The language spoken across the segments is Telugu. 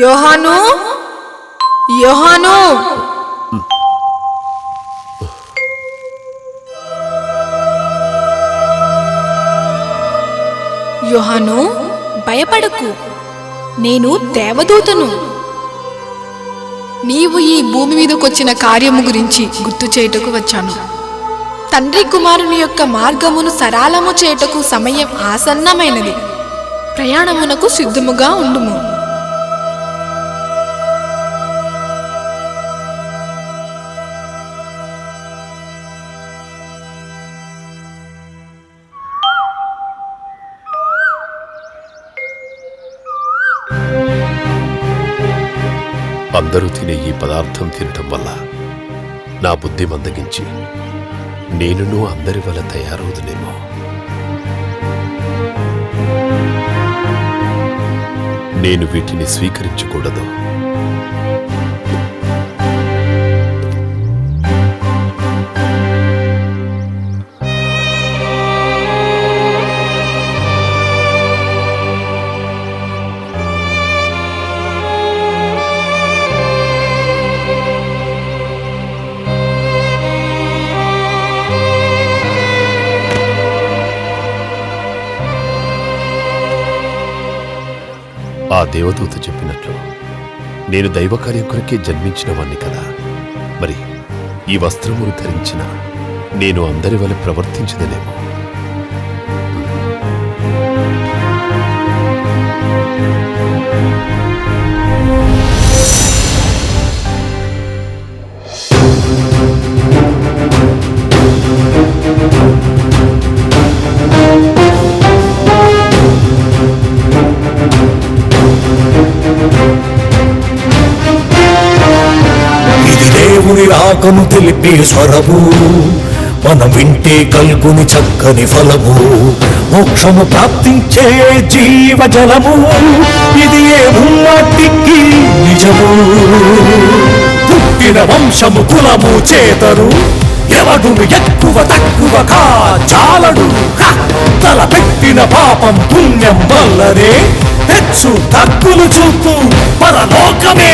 యోహాను, యోహాను! యోహాను, భయపడకు, నేను దేవదూతను. నీవు ఈ భూమి మీదకొచ్చిన కార్యము గురించి గుర్తు చేయుటకు వచ్చాను. తండ్రి కుమారుని యొక్క మార్గమును సరళము చేయుటకు సమయం ఆసన్నమైనది. ప్రయాణమునకు సిద్ధముగా ఉండుము. అందరూ తినే ఈ పదార్థం తినటం వల్ల నా బుద్ధి మందగించి నేనును అందరి వల్ల తయారవుదునేమో. నేను వీటిని స్వీకరించకూడదు. ఆ దేవదూత చెప్పినట్లు నేను దైవకార్యం కొరకే జన్మించిన వాణ్ణి కదా. మరి ఈ వస్త్రమును ధరించిన నేను అందరి వల్ల ప్రవర్తించదనేమో. దేవుని రాకను తెలిపే స్వరము, మనం వింటే కల్గుని చక్కని ఫలము, మోక్షము ప్రాప్తించే జీవజలము, ఇది ఏ ముమ్మాటికి నిజము. పుట్టిన వంశము కులము చేతరు, ఎవడును ఎక్కువ తక్కువ చాలడు. తల పెట్టిన పాపం పుణ్యం వల్లనే హెచ్చు తక్కులు చూపు పరలోకమే.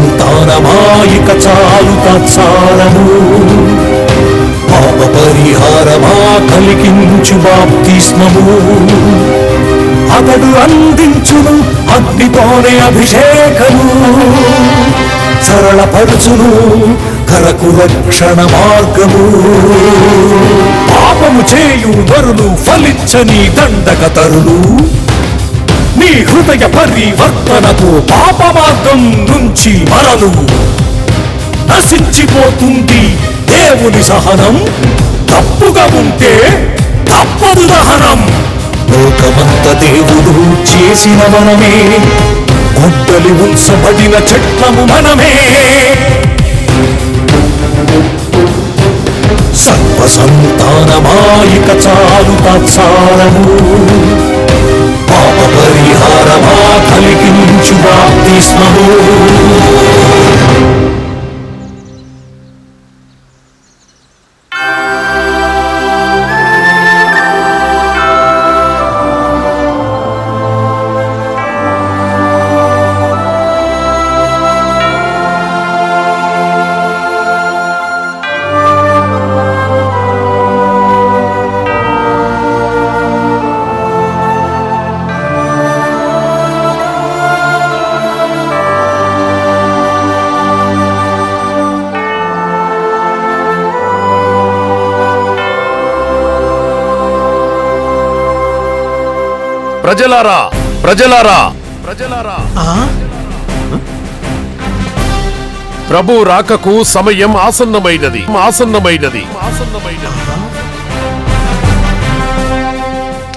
సర్వసంతానమాయిక చాలు తత్సారము, పాప పరిహారమా కలిగించు బాప్తిస్మము, అతడు అందించును అగ్నితోనే అభిషేకము, సరళపరుచును కరకు రక్షణ మార్గము. పాపము చేయు నరులు ఫలించని దండకతరులు, నీ హృదయ పరివర్తనకు పాప మార్గం నుంచి మరలు. నశించిపోతుంది దేవుని సహనం, తప్పుగా ఉంటే తప్పదు దహనం. లోకమంత దేవుడు చేసిన మనమే, గుడ్డలి ఉంచబడిన చెట్లము మనమే. సర్వసంతానమాయిక చాలు తత్సారము, పాప పరిహారమా కలిగించు బాప్తిస్మము. ప్రజలారా, ప్రజలారా, ప్రజలారా, ప్రభు రాకకు సమయం ఆసన్నమైనది, ఆసన్నమైనది, ఆసన్నమైనది.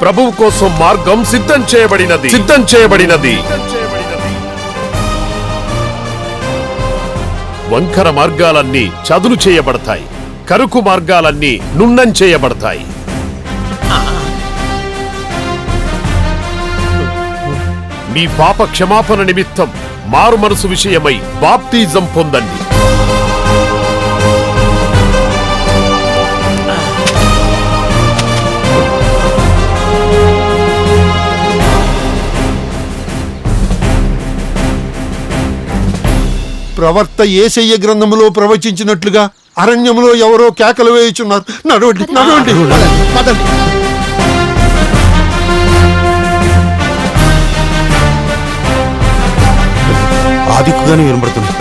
ప్రభువు కోసం మార్గం సిద్ధం చేయబడినది, సిద్ధం చేయబడినది. వంకర మార్గాలన్నీ చదును చేయబడతాయి, కరుకు మార్గాలన్నీ నున్నం చేయబడతాయి. మీ పాప క్షమాపణ నిమిత్తం మారు మనసు విషయమై బాప్తిజం పొందండి. ప్రవర్త యేసయ్య గ్రంథములో ప్రవచించినట్లుగా అరణ్యములో ఎవరో కేకలు వేయుచున్నారు. నడవండి, నడవండి. పదండి. ఆ దిక్కుగానే వినబడుతుంది.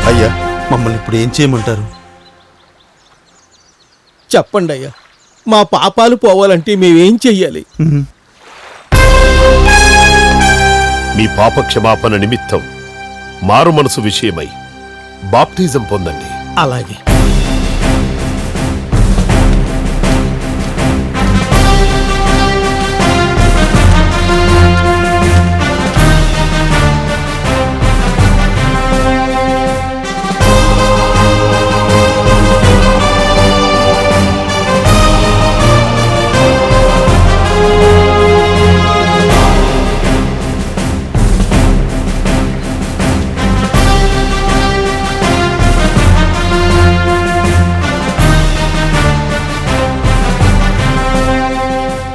అయ్యా, మమ్మల్ని ఇప్పుడు ఏం చేయమంటారు? చెప్పండి అయ్యా, మా పాపాలు పోవాలంటే మేమేం చెయ్యాలి? మీ పాప క్షమాపణ నిమిత్తం మారు మనసు విషయమై బాప్టిజం పొందండి. అలాగే.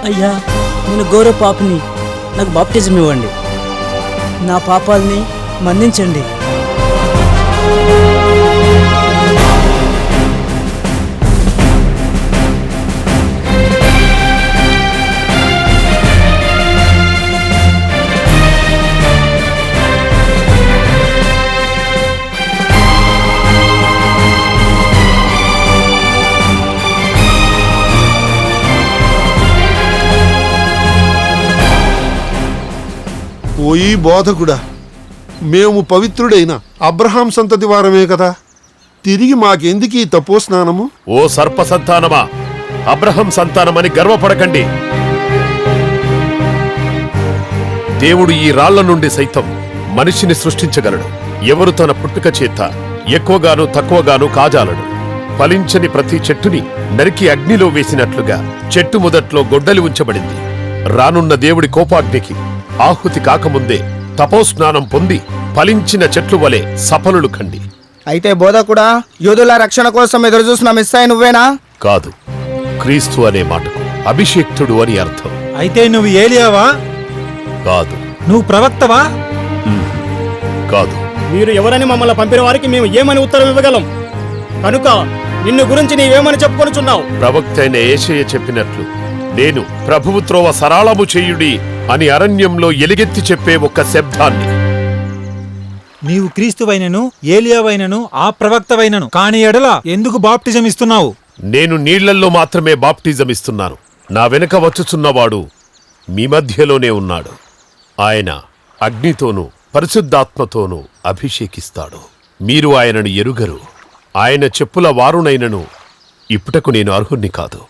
అయ్యా, నేను గౌరవ పాపిని, నాకు బాప్టిజం ఇవ్వండి. నా పాపాలని మన్నించండి. ఓయి బోధకుడా, మేము పవిత్రుడైన అబ్రహాం సంతతి వారమే కదా, తిరిగి మాకెందుకు ఈ తపోస్నానము? ఓ సర్ప సంతానమా, అబ్రహం సంతానమని గర్వపడకండి. దేవుడు ఈ రాళ్ల నుండి సైతం మనిషిని సృష్టించగలడు. ఎవరు తన పుట్టుక చేత ఎక్కువగాను తక్కువగాను కాజాలడు. ఫలించని ప్రతి చెట్టుని నరికి అగ్నిలో వేసినట్లుగా చెట్టు మొదట్లో గొడ్డలి ఉంచబడింది. రానున్న దేవుడి కోపాగ్నికి ఆహుతి కాకముందే తపోస్నానం పొంది ఫలించిన చెట్లు వలె సఫలులు కండి. అయితే బోధకుడా, యూదుల రక్షణ కోసం ఎదురు చూసిన మెస్సయ్య నువ్వేనా? కాదు, క్రీస్తు అనే మాటకు అభిషేక్తుడు అని అర్థం. అయితే నువ్వు ఏలియావా? కాదు. నువ్వు ప్రవక్తవా? కాదు. మీరు ఎవరని మమ్మల్ని పంపిన వారికి మేము ఏమని ఉత్తరం ఇవ్వగలం? కనుక నిన్ను గురించి నీవేమని చెప్పుకొనుచున్నావు? ప్రవక్త అయిన యేషయ్య చెప్పినట్లు నేను ప్రభువు త్రోవ సరళము చేయుడి అని అరణ్యంలో ఎలుగెత్తి చెప్పే ఒక శబ్దాన్ని. నీవు క్రీస్తువైనను ఏలియావైనను ఆ ప్రవక్తవైనను కాని ఎడల ఎందుకు బాప్టిజం ఇస్తున్నావు? నేను నీళ్లల్లో మాత్రమే బాప్టిజం ఇస్తున్నాను. నా వెనుక వచ్చుచున్నవాడు మీ మధ్యలోనే ఉన్నాడు. ఆయన అగ్నితోనూ పరిశుద్ధాత్మతోనూ అభిషేకిస్తాడు. మీరు ఆయనను ఎరుగరు. ఆయన చెప్పుల వారునైనను ఇప్పుటకు నేను అర్హుణ్ణి కాదు.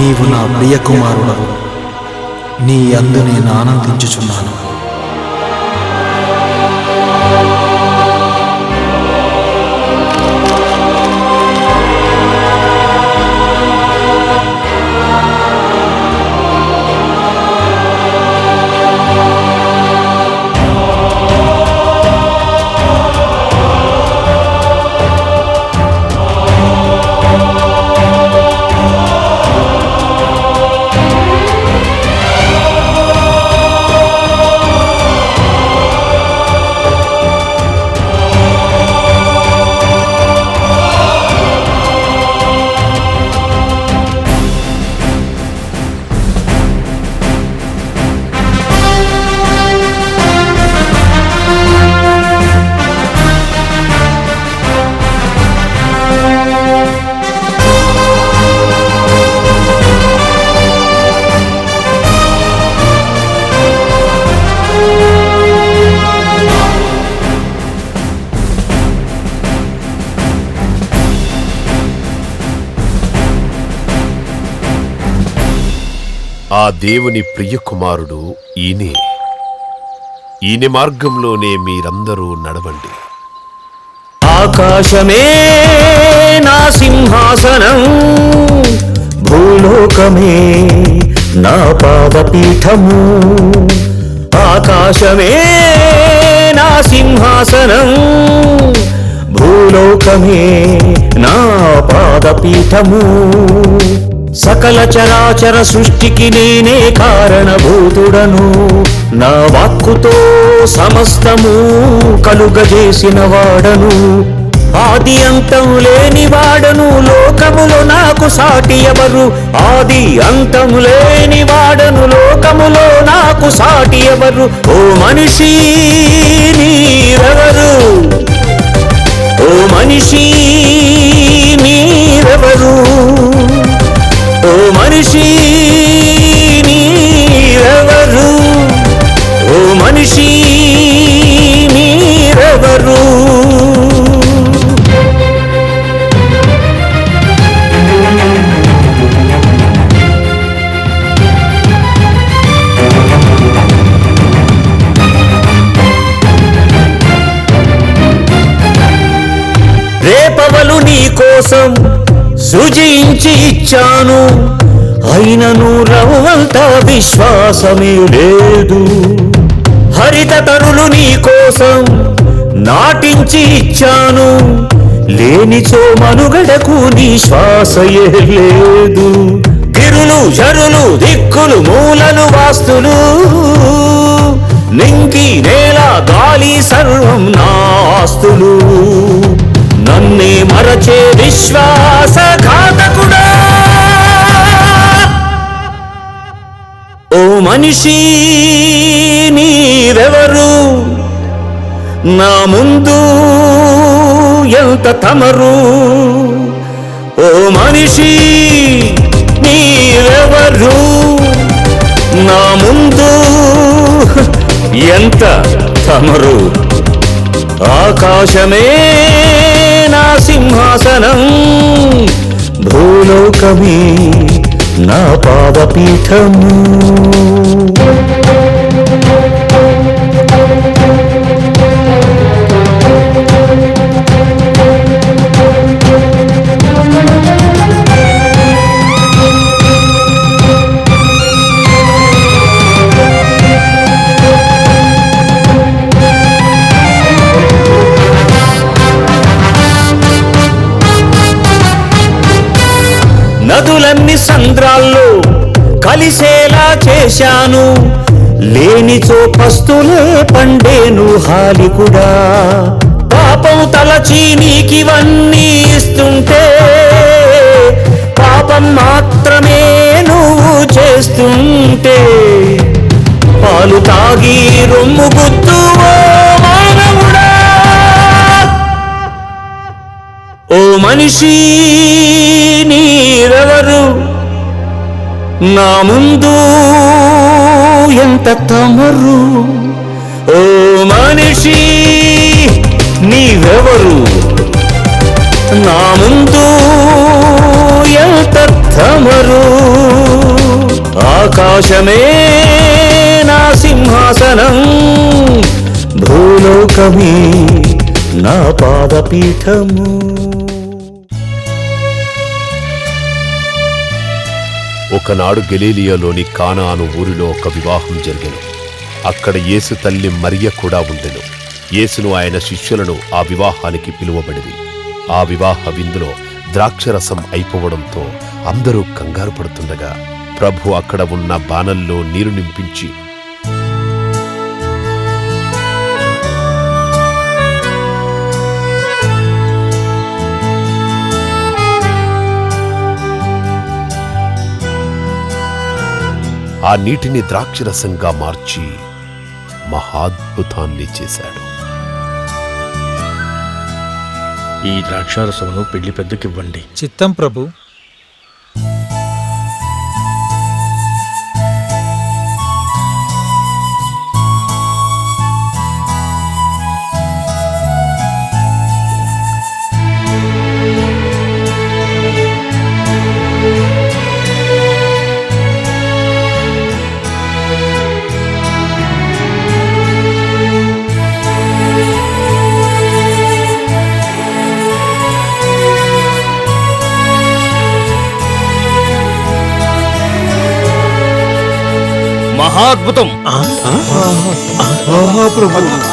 నీవు నా ప్రియ కుమారుడవు, నీ యందు నేను ఆనందించుచున్నాను. ఆ దేవుని ప్రియ కుమారుడు ఈయన మార్గంలోనే మీరందరూ నడవండి. ఆకాశమే నా సింహాసనం, భూలోకమే నా పాదపీఠము. ఆకాశమే నా సింహాసనం, భూలోకమే నా పాదపీఠము. సకల చరాచర సృష్టికి నేనే కారణభూతుడను, నా వాక్కుతో సమస్తము కలుగజేసిన వాడను. ఆది అంతం లేని వాడను, లోకములో నాకు సాటి ఎవరు. ఆది అంతం లేని వాడను, లోకములో నాకు సాటి ఎవరు. ఓ మనిషి నీరెవరు, ఓ మనిషి నీరెవరు, ఓ మనిషి నీరెవరు, ఓ మనిషి నీరెవరు. రేపవలు నీ కోసం సృజించి ఇచ్చాను, అయినను రవ్వంత విశ్వాసమే లేదు. హరిత తరులు నీ కోసం నాటించి ఇచ్చాను, లేనిచో మనుగడకు నీ శ్వాసయే లేదు. గిరులు జరులు దిక్కులు మూలలు వాస్తులు, నింగి నేల గాలి సర్వం నా ఆస్తులు. నన్నే మరచే విశ్వాసఘాతకుడా, ఓ మనిషి నీరెవరు, నా ముందు ఎంత తమరు. ఓ మనిషి నీరెవరు, నా ముందు ఎంత తమరు. ఆకాశమే నా సింహాసనం, భూలోకమే నా పాదపీఠము. నదులన్నీ సంద్రాల్లో కలిసేలా చేశాను, లేనిచో పస్తులే పండేను హాలికుడా. పాపం తలచి నీకివన్నీ ఇస్తుంటే, పాపం మాత్రమే నువ్వు చేస్తుంటే, పాలు తాగి రొమ్ము గుద్దు ఓ మానవుడా. ఓ మనిషి నీరెవరు, నా ముందు ఎంత తమరు. ఓ మనిషి నీవెవరు, నా ముందు ఎంత తమరు. ఆకాశమే నా సింహాసనం, భూలోకమే నా పాదపీఠము. ఒకనాడు గలిలయలోని కానాను ఊరిలో ఒక వివాహం జరిగెను. అక్కడ యేసు తల్లి మరియ కూడా ఉండెను. యేసును ఆయన శిష్యులను ఆ వివాహానికి పిలువబడింది. ఆ వివాహ విందులో ద్రాక్షరసం అయిపోవడంతో అందరూ కంగారు పడుతుండగా ప్రభు అక్కడ ఉన్న బాణల్లో నీరు నింపించి ఆ నీటిని ద్రాక్షరసంగా మార్చి మహాద్భుతాన్ని చేశాడు. ఈ ద్రాక్షారసమును పెళ్లి పెద్దకివ్వండి. చిత్తం ప్రభు. మహాద్భుతం,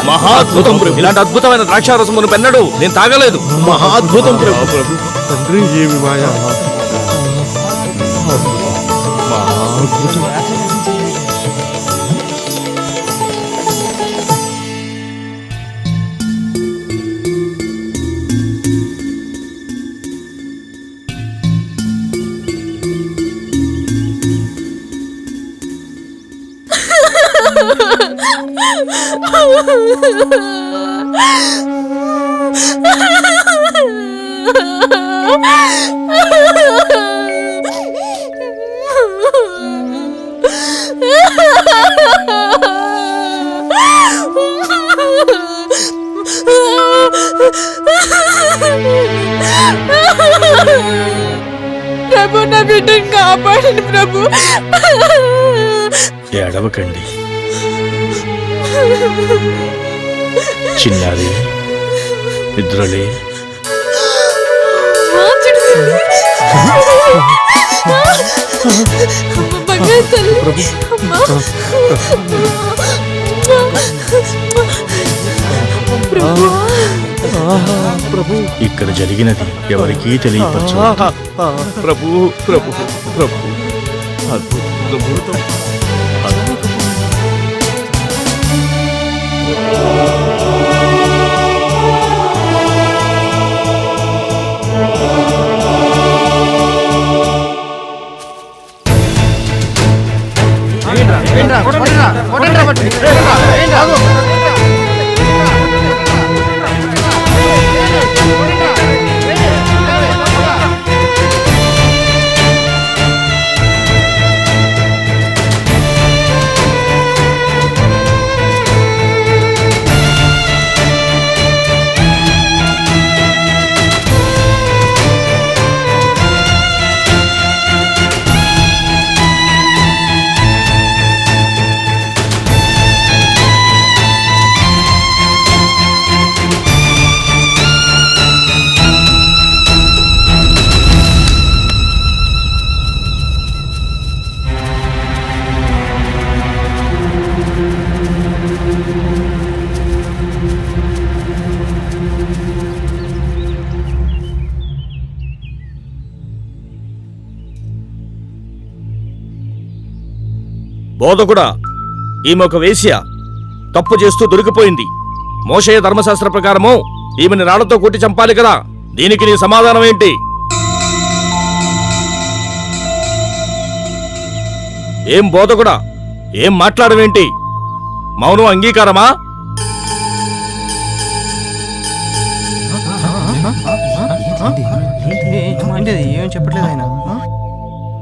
మహాద్భుతం ప్రభు. ఇలాంటి అద్భుతమైన ద్రాక్షారసమును పెన్నడు నేను తాగలేదు. మహాద్భుతం ప్రభు. తండ్రి ఏమి మాయా. ప్రభు, నా బిడ్డను కాపాడండి ప్రభు. ఏడవకండి చిన్నారి, నిద్రలే. ఇక్కడ జరిగినది ఎవరికీ తెలియపరచు. ప్రభు ప్రభు ప్రభు అద్భుతం. బోధకుడా, ఈమె ఒక వేశ్య, తప్పు చేస్తూ దొరికిపోయింది. మోషే ధర్మశాస్త్ర ప్రకారము ఈమెని రాళ్లతో కొట్టి చంపాలి కదా. దీనికి నీ సమాధానం ఏంటి? ఏం బోధకుడా, ఏం మాట్లాడవేంటి? మౌనం అంగీకారమా?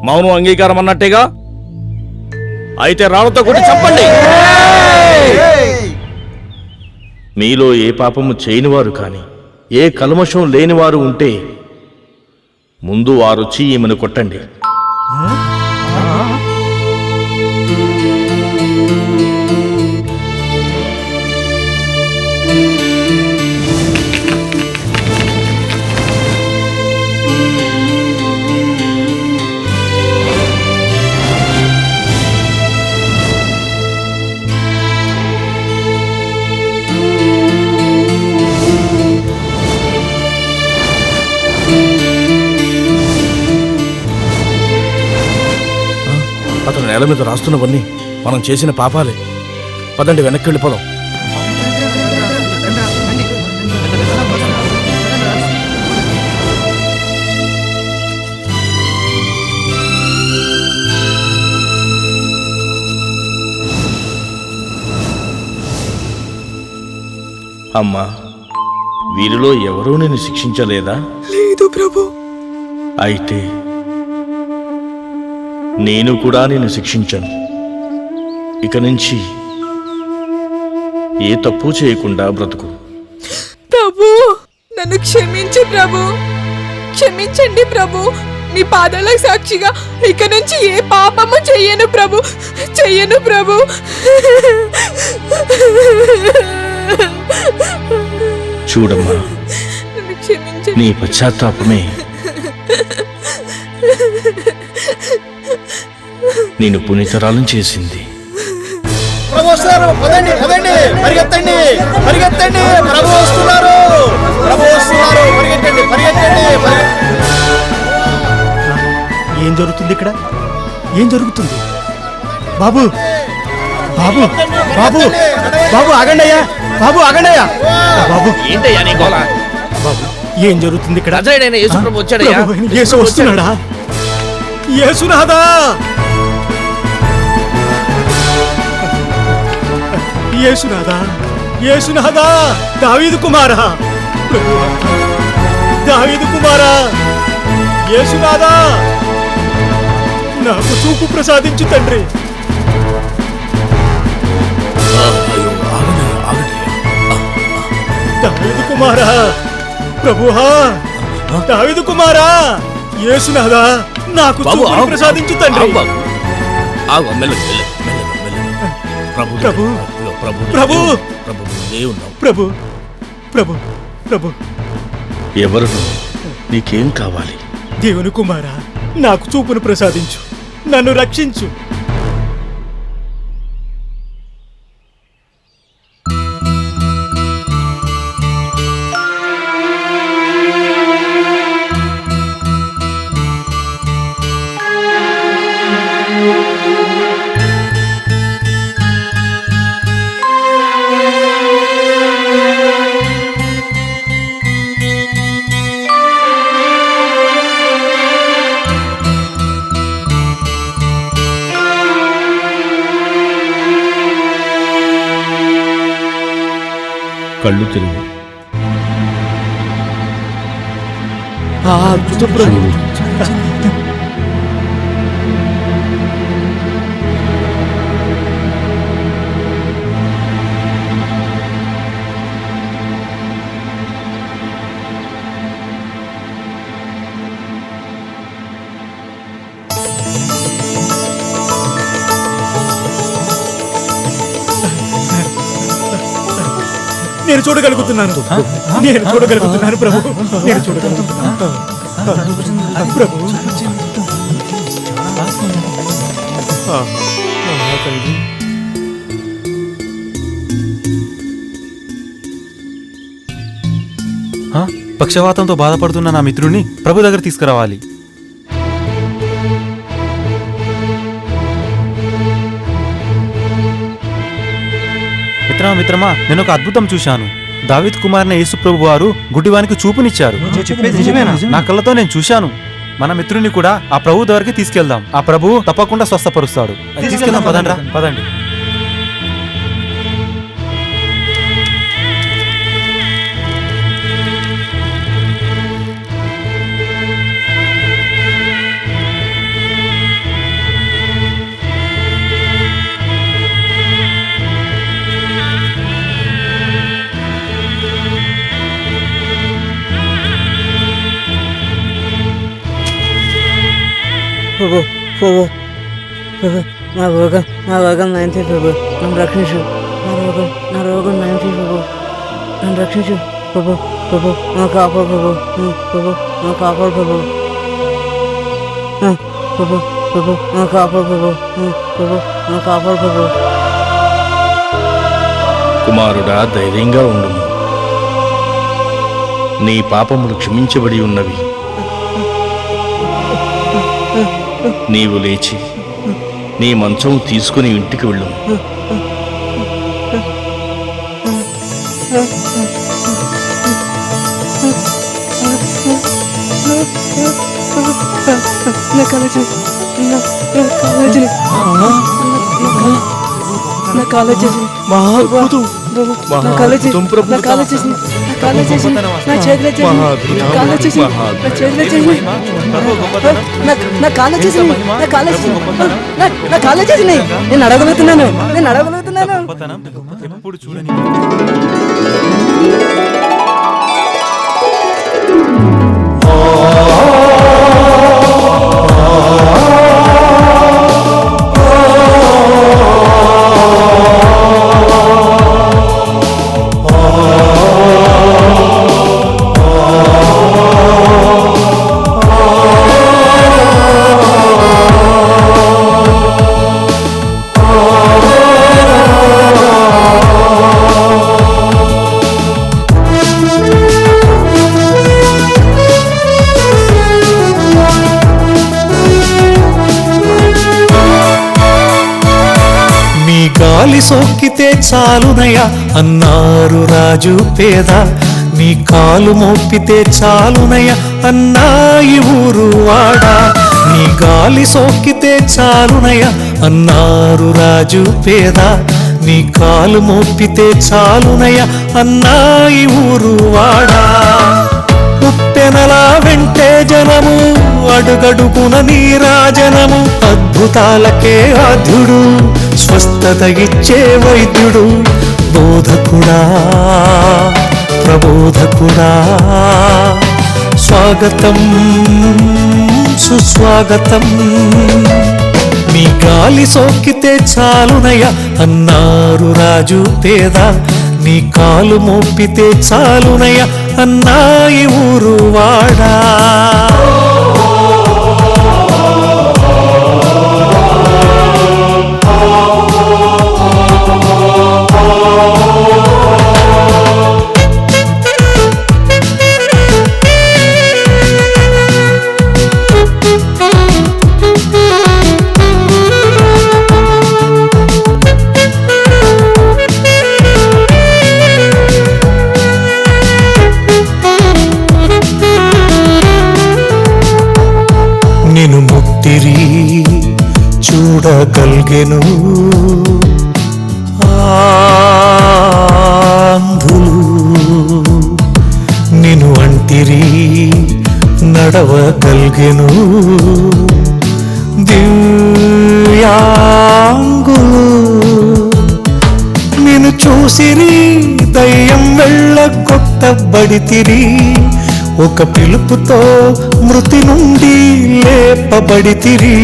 మౌనం అంగీకారం అన్నట్టేగా. అయితే రాళ్లతో కొట్టి చంపండి. మీలో ఏ పాపము చేయనివారు కాని ఏ కల్మషం లేనివారు ఉంటే ముందు వారొచ్చి ఈమెను కొట్టండి. నేల మీద రాస్తున్నవన్నీ మనం చేసిన పాపాలే. పదండి, వెనక్కి వెళ్ళిపోదాం. అమ్మా, వీరిలో ఎవరూ నిన్ను శిక్షించలేదా? లేదు ప్రభు. అయితే నేను కూడా నిన్ను శిక్షించను. ఇక నుంచి ఏ తప్పు చేయకుండా బ్రతుకు. ప్రభు, నన్ను క్షమించు ప్రభు, క్షమించండి ప్రభు. మీ పాదాలకు సాక్షిగా ఇక నుంచి ఏ పాపము చెయ్యను ప్రభు, చెయ్యను ప్రభు. చూడమ్మా, నన్ను క్షమించండి. నీ పశ్చాత్తాపమే నేను పునీతరాలను చేసింది. ప్రభు వస్తున్నారు, పదండి పదండి, పరిగెత్తండి పరిగెత్తండి, ప్రభు వస్తున్నారు, ప్రభు వస్తున్నారు, పరిగెత్తండి పరిగెత్తండి. ఏం జరుగుతుంది ఇక్కడ? ఏం జరుగుతుంది? బాబు బాబు బాబు బాబు ఆగండి అయ్యా, బాబు ఆగండి అయ్యా. బాబు ఏంటయ్యా నీ గోల? బాబు ఏం జరుగుతుంది ఇక్కడ? నజరేయుడైన యేసు ప్రభు వచ్చాడయ్యా. ప్రభు, యేసు వస్తున్నాడా? యేసునాథా, యేసునాథా, యేసునాథా, దావీదు కుమారా, ప్రభువా, దావీదు కుమారా, యేసునాథా, నాకు చూపు ప్రసాదించు తండ్రి. దావీదు కుమారా, ప్రభువా, దావీదు కుమారా, యేసునాథా, నాకు చూపు ప్రసాదించు తండ్రి. ప్రభు ప్రభు ప్రభు ప్రభు ప్రభు ఎవరు? నీకేం కావాలి? దేవుని కుమారా, నాకు చూపును ప్రసాదించు, నన్ను రక్షించు. కళ్ళు తిరుగు. నేను చూడగలుగుతున్నాను, నేను చూడగలుగుతున్నాను ప్రభు, నేను చూడగలుగుతున్నాను ప్రభు. పక్షవాతంతో బాధపడుతున్న నా మిత్రుడిని ప్రభు దగ్గర తీసుకురావాలి. మిత్రమా, నేను ఒక అద్భుతం చూశాను. దావీదు కుమారుని యేసు ప్రభు వారు గుడ్డివానికి చూపునిచ్చారు. నా కళ్ళతో నేను చూశాను. మన మిత్రుని కూడా ఆ ప్రభు దగ్గరికి తీసుకెళ్దాం. ఆ ప్రభు తప్పకుండా స్వస్థపరుస్తాడు. తీసుకెళ్దాం, పదండి, పదండి. ప్రభు ప్రభు ప్రభు, నా రోగం నయంతి ప్రభు, నన్ను రక్షించు. నా రోగం నయంతి ప్రభు, నన్ను రక్షించు. ప్రభు ప్రభు, నా కాపాడు ప్రభు, ప్రభు నా కాపాడు ప్రభు, ప్రభు ప్రభు నా కాపాడు ప్రభు, ప్రభు నా కాపాడు ప్రభు. కుమారుడా, ధైర్యంగా ఉండుము. నీ పాపములు క్షమించబడి ఉన్నవి. నీవు లేచి నీ మంచం తీసుకుని ఇంటికి వెళ్ళు. నా కాలేజీ నా కాలేజీ నా కాలేజీ నా కాలేజీ నా చేతిలో చేసి నా కాలేజీ నా చేతిలో చేసి నా కాలేజీ నా కాలేజీ నా కాలేజీ నేను అడగలుగుతున్నాను ఎప్పుడు చూడని గాలి సోకితే చాలునయా అన్నారు రాజు పేద, నీ కాలు మోపితే చాలునయా అన్నాయి ఊరు వాడా. నీ గాలి సోకితే చాలునయా అన్నారు రాజు పేద, నీ కాలు మోపితే చాలునయా అన్నాయి ఊరు వాడా. ఉప్పెనలా వెంటే జనము, అడుగడుగున నీరాజనము, అద్భుతాలకే ఆద్యుడు, స్వస్థత ఇచ్చే వైద్యుడు. బోధకుడా ప్రబోధకుడా స్వాగతం సుస్వాగతం. నీ గాలి సోకితే చాలునయా అన్నారు రాజు పేద, నీ కాలు మోపితే చాలునయా అన్నాయి ఊరు వాడా. నిన్ను ముట్టిరి చూడగలిగెను అంధులు, నిన్ను అంటిరి నడవగలిగెను దివ్యాంగులు. నిన్ను చూసిరి దయ్యం వెళ్ళగొట్టబడితిరి, ఒక పిలుపుతో మృతి నుండి లేపబడితిరి.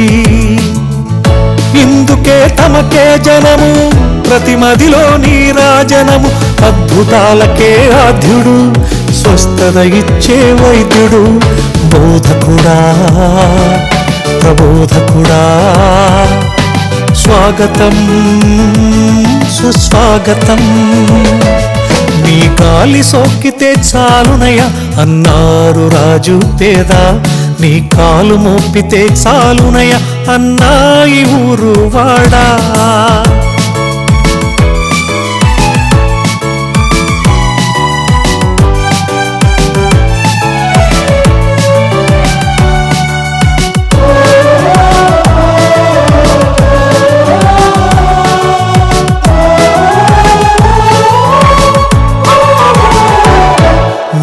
ఇందుకే తమకే జనము, ప్రతి మదిలో నీరాజనము, అద్భుతాలకే ఆద్యుడు, స్వస్థత ఇచ్చే వైద్యుడు. బోధకుడా ప్రబోధకుడా స్వాగతం సుస్వాగతం. నీ గాలి సోకితే చాలునయా అన్నారు రాజు పేద, నీ కాలు మోపితే చాలునయా అన్నాయి ఊరు వాడా.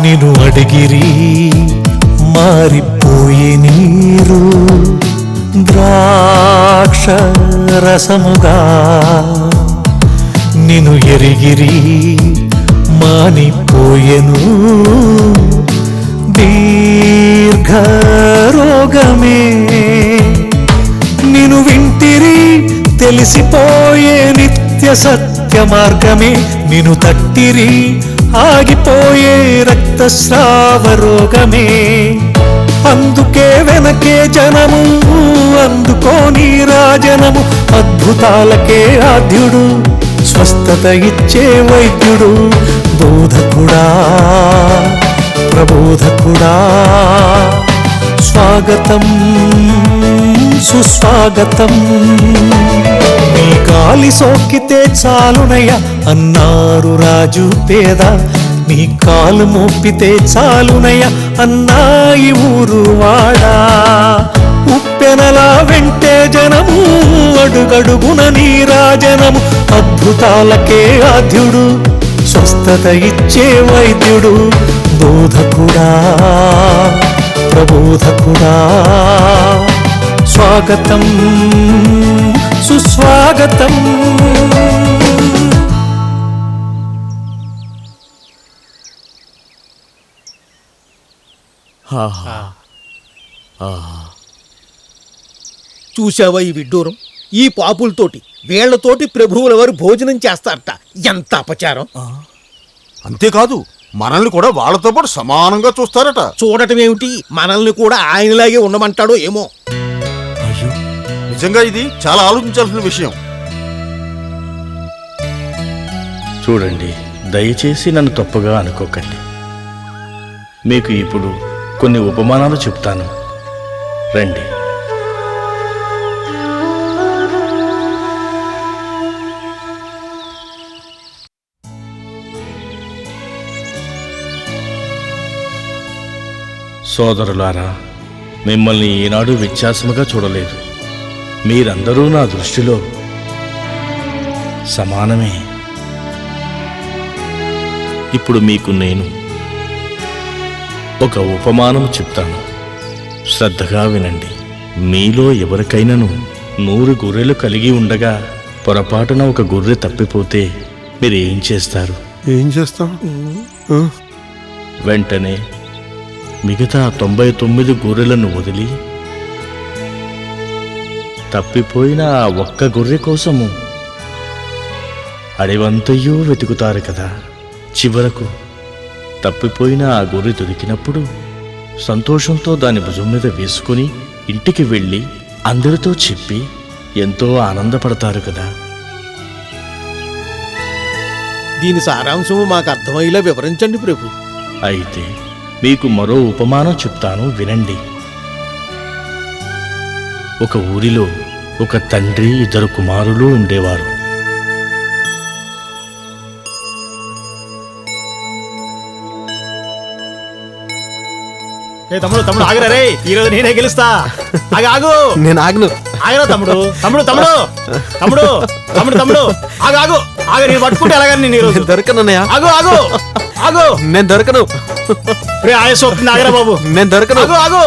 నిన్ను అడిగిరి మారిపోయే నీరు, ద్రాక్ష రసముగా. నిన్ను ఎరిగిరి మానిపోయెను దీర్ఘరోగమే. నిన్ను వింటిరి తెలిసిపోయే నిత్య సత్య మార్గమే. నిన్ను తట్టిరి ఆగిపోయే రక్తస్రావ రోగమే. అందుకే వెనకే జనము, అందుకో నీరాజనము, అద్భుతాలకే ఆద్యుడు, స్వస్థత ఇచ్చే వైద్యుడు. బోధకుడా ప్రబోధకుడా స్వాగతం సుస్వాగతం. నీ గాలి సోకితే చాలునయ్య అన్నారు రాజు పేద, నీ కాలు మోపితే చాలునయ్య అన్నాయి ఊరు వాడా. ఉప్పెనలా వెంటే జనము, అడుగడుగున నీరాజనము, అద్భుతాలకే ఆద్యుడు, స్వస్థత ఇచ్చే వైద్యుడు, బోధకుడా ప్రబోధకుడా. స్వాగతం సుస్వాగతం. చూసావా ఈ విడ్డూరం? ఈ పాపులతోటి వీళ్లతోటి ప్రభువుల వారు భోజనం చేస్తారట. ఎంత అపచారం! అంతేకాదు మనల్ని కూడా వాళ్ళతో పాటు సమానంగా చూస్తారట. చూడటం ఏమిటి, మనల్ని కూడా ఆయనలాగే ఉండమంటాడో ఏమో. అయ్యో, నిజంగా ఇది చాలా ఆలోచించాల్సిన విషయం. చూడండి, దయచేసి నన్ను తప్పుగా అనుకోకండి. మీకు ఇప్పుడు కొన్ని ఉపమానాలు చెప్తాను, రండి. సోదరులారా, మిమ్మల్ని ఈనాడు వ్యత్యాసముగా చూడలేదు. మీరందరూ నా దృష్టిలో సమానమే. ఇప్పుడు మీకు నేను ఒక ఉపమానం చెప్తాను, శ్రద్ధగా వినండి. మీలో ఎవరికైనాను 100 గొర్రెలు కలిగి ఉండగా పొరపాటున ఒక గొర్రె తప్పిపోతే మీరేం చేస్తారు? ఏం చేస్తాం? వెంటనే మిగతా 99 గొర్రెలను వదిలి తప్పిపోయిన ఆ ఒక్క గొర్రె కోసము అడివంతయూ వెతుకుతారు కదా. చివరకు తప్పిపోయిన ఆ గొర్రె దొరికినప్పుడు సంతోషంతో దాని భుజం మీద వేసుకుని ఇంటికి వెళ్ళి అందరితో చెప్పి ఎంతో ఆనందపడతారు కదా. దీని సారాంశము మాకు అర్థమయ్యేలా వివరించండి ప్రభు. అయితే మీకు మరో ఉపమానం చెప్తాను, వినండి. ఒక ఊరిలో ఒక తండ్రి 2 కుమారులు ఉండేవారు. తమ్ముడు ఆగరా రే, ఈరోజు నేనే గెలుస్తా. ఆగు, నేను ఆగను. ఆగరా తమ్ముడు. తమ్ముడు తమ్ముడు తమ్ముడు తమ్ముడు తమ్ముడు ఆగు ఆగు ఆగు. నేను పట్టుకుంటే ఎలాగని నేను ఈరోజు దొరకనన్నయ్య. ఆగు ఆగు ఆగు. నేను దొరకను. రే ఆయాసం వస్తుంది, ఆగరా బాబు. నేను దొరకను. ఆగు ఆగు.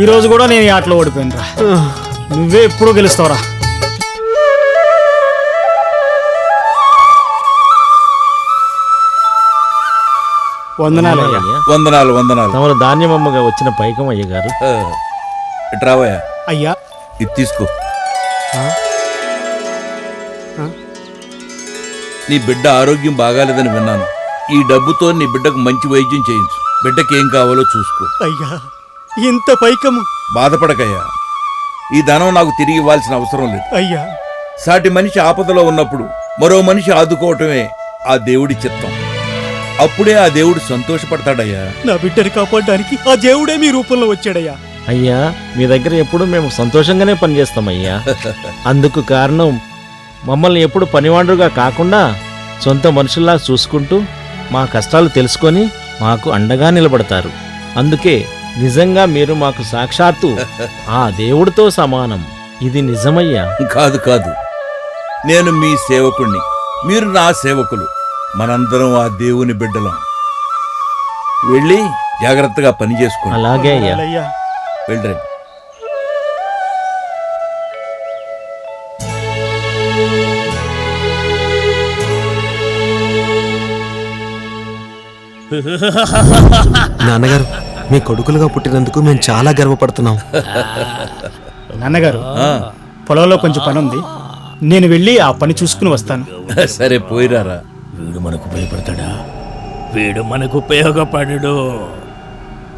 ఈ రోజు కూడా నేను ఈ ఆటలో ఓడిపోయినరా. నువ్వే ఎప్పుడూ గెలుస్తావురా. వందనాలు వందనాలు వందనాలు. తమరు ధాన్యమమ్మగా వచ్చిన పైకం అయ్య గారు. రావయ్యా, అయ్యా. ఇది తీసుకో. నీ బిడ్డ ఆరోగ్యం బాగాలేదని విన్నాను. ఈ డబ్బుతో నీ బిడ్డకు మంచి వైద్యం చేయించు. బిడ్డకి ఏం కావాలో చూసుకో. అయ్యా, ఇంత పైకము. బాధపడకయ్యా, ఈ ధనం నాకు తిరిగి ఇవ్వాల్సిన అవసరం లేదు. అయ్యా, సాటి మనిషి ఆపదలో ఉన్నప్పుడు మరో మనిషి ఆదుకోవటమే ఆ దేవుడి చిత్తం. అప్పుడే ఆ దేవుడు సంతోషపడతాడయ్యా. నా బిడ్డని కాపాడడానికి ఆ దేవుడే మీ రూపంలో వచ్చాడయ్యా. అయ్యా, మీ దగ్గర ఎప్పుడు మేము సంతోషంగానే పనిచేస్తామయ్యా. అందుకు కారణం మమ్మల్ని ఎప్పుడు పనివాండ్రుగా కాకుండా సొంత మనుషుల్లా చూసుకుంటూ మా కష్టాలు తెలుసుకొని మాకు అండగా నిలబడతారు. అందుకే నిజంగా మీరు మాకు సాక్షాత్తు ఆ దేవుడితో సమానం. ఇది నిజమయ్యా. కాదు కాదు, నేను మీ సేవకుణ్ణి, మీరు నా సేవకులు. మనందరం ఆ దేవుని బిడ్డలం. వెళ్ళి జాగ్రత్తగా పని చేసుకోండి. అలాగే అయ్యా. వెళ్ళండి. నాన్నగారు, మీ కొడుకులుగా పుట్టినందుకు మేము చాలా గర్వపడుతున్నాం. నాన్నగారు, పొలంలో కొంచెం పని ఉంది, నేను వెళ్ళి ఆ పని చూసుకుని వస్తాను. సరే, పోయిరారా. వీడు మనకు భయపడతాడా? వీడు మనకు ఉపయోగపడడు.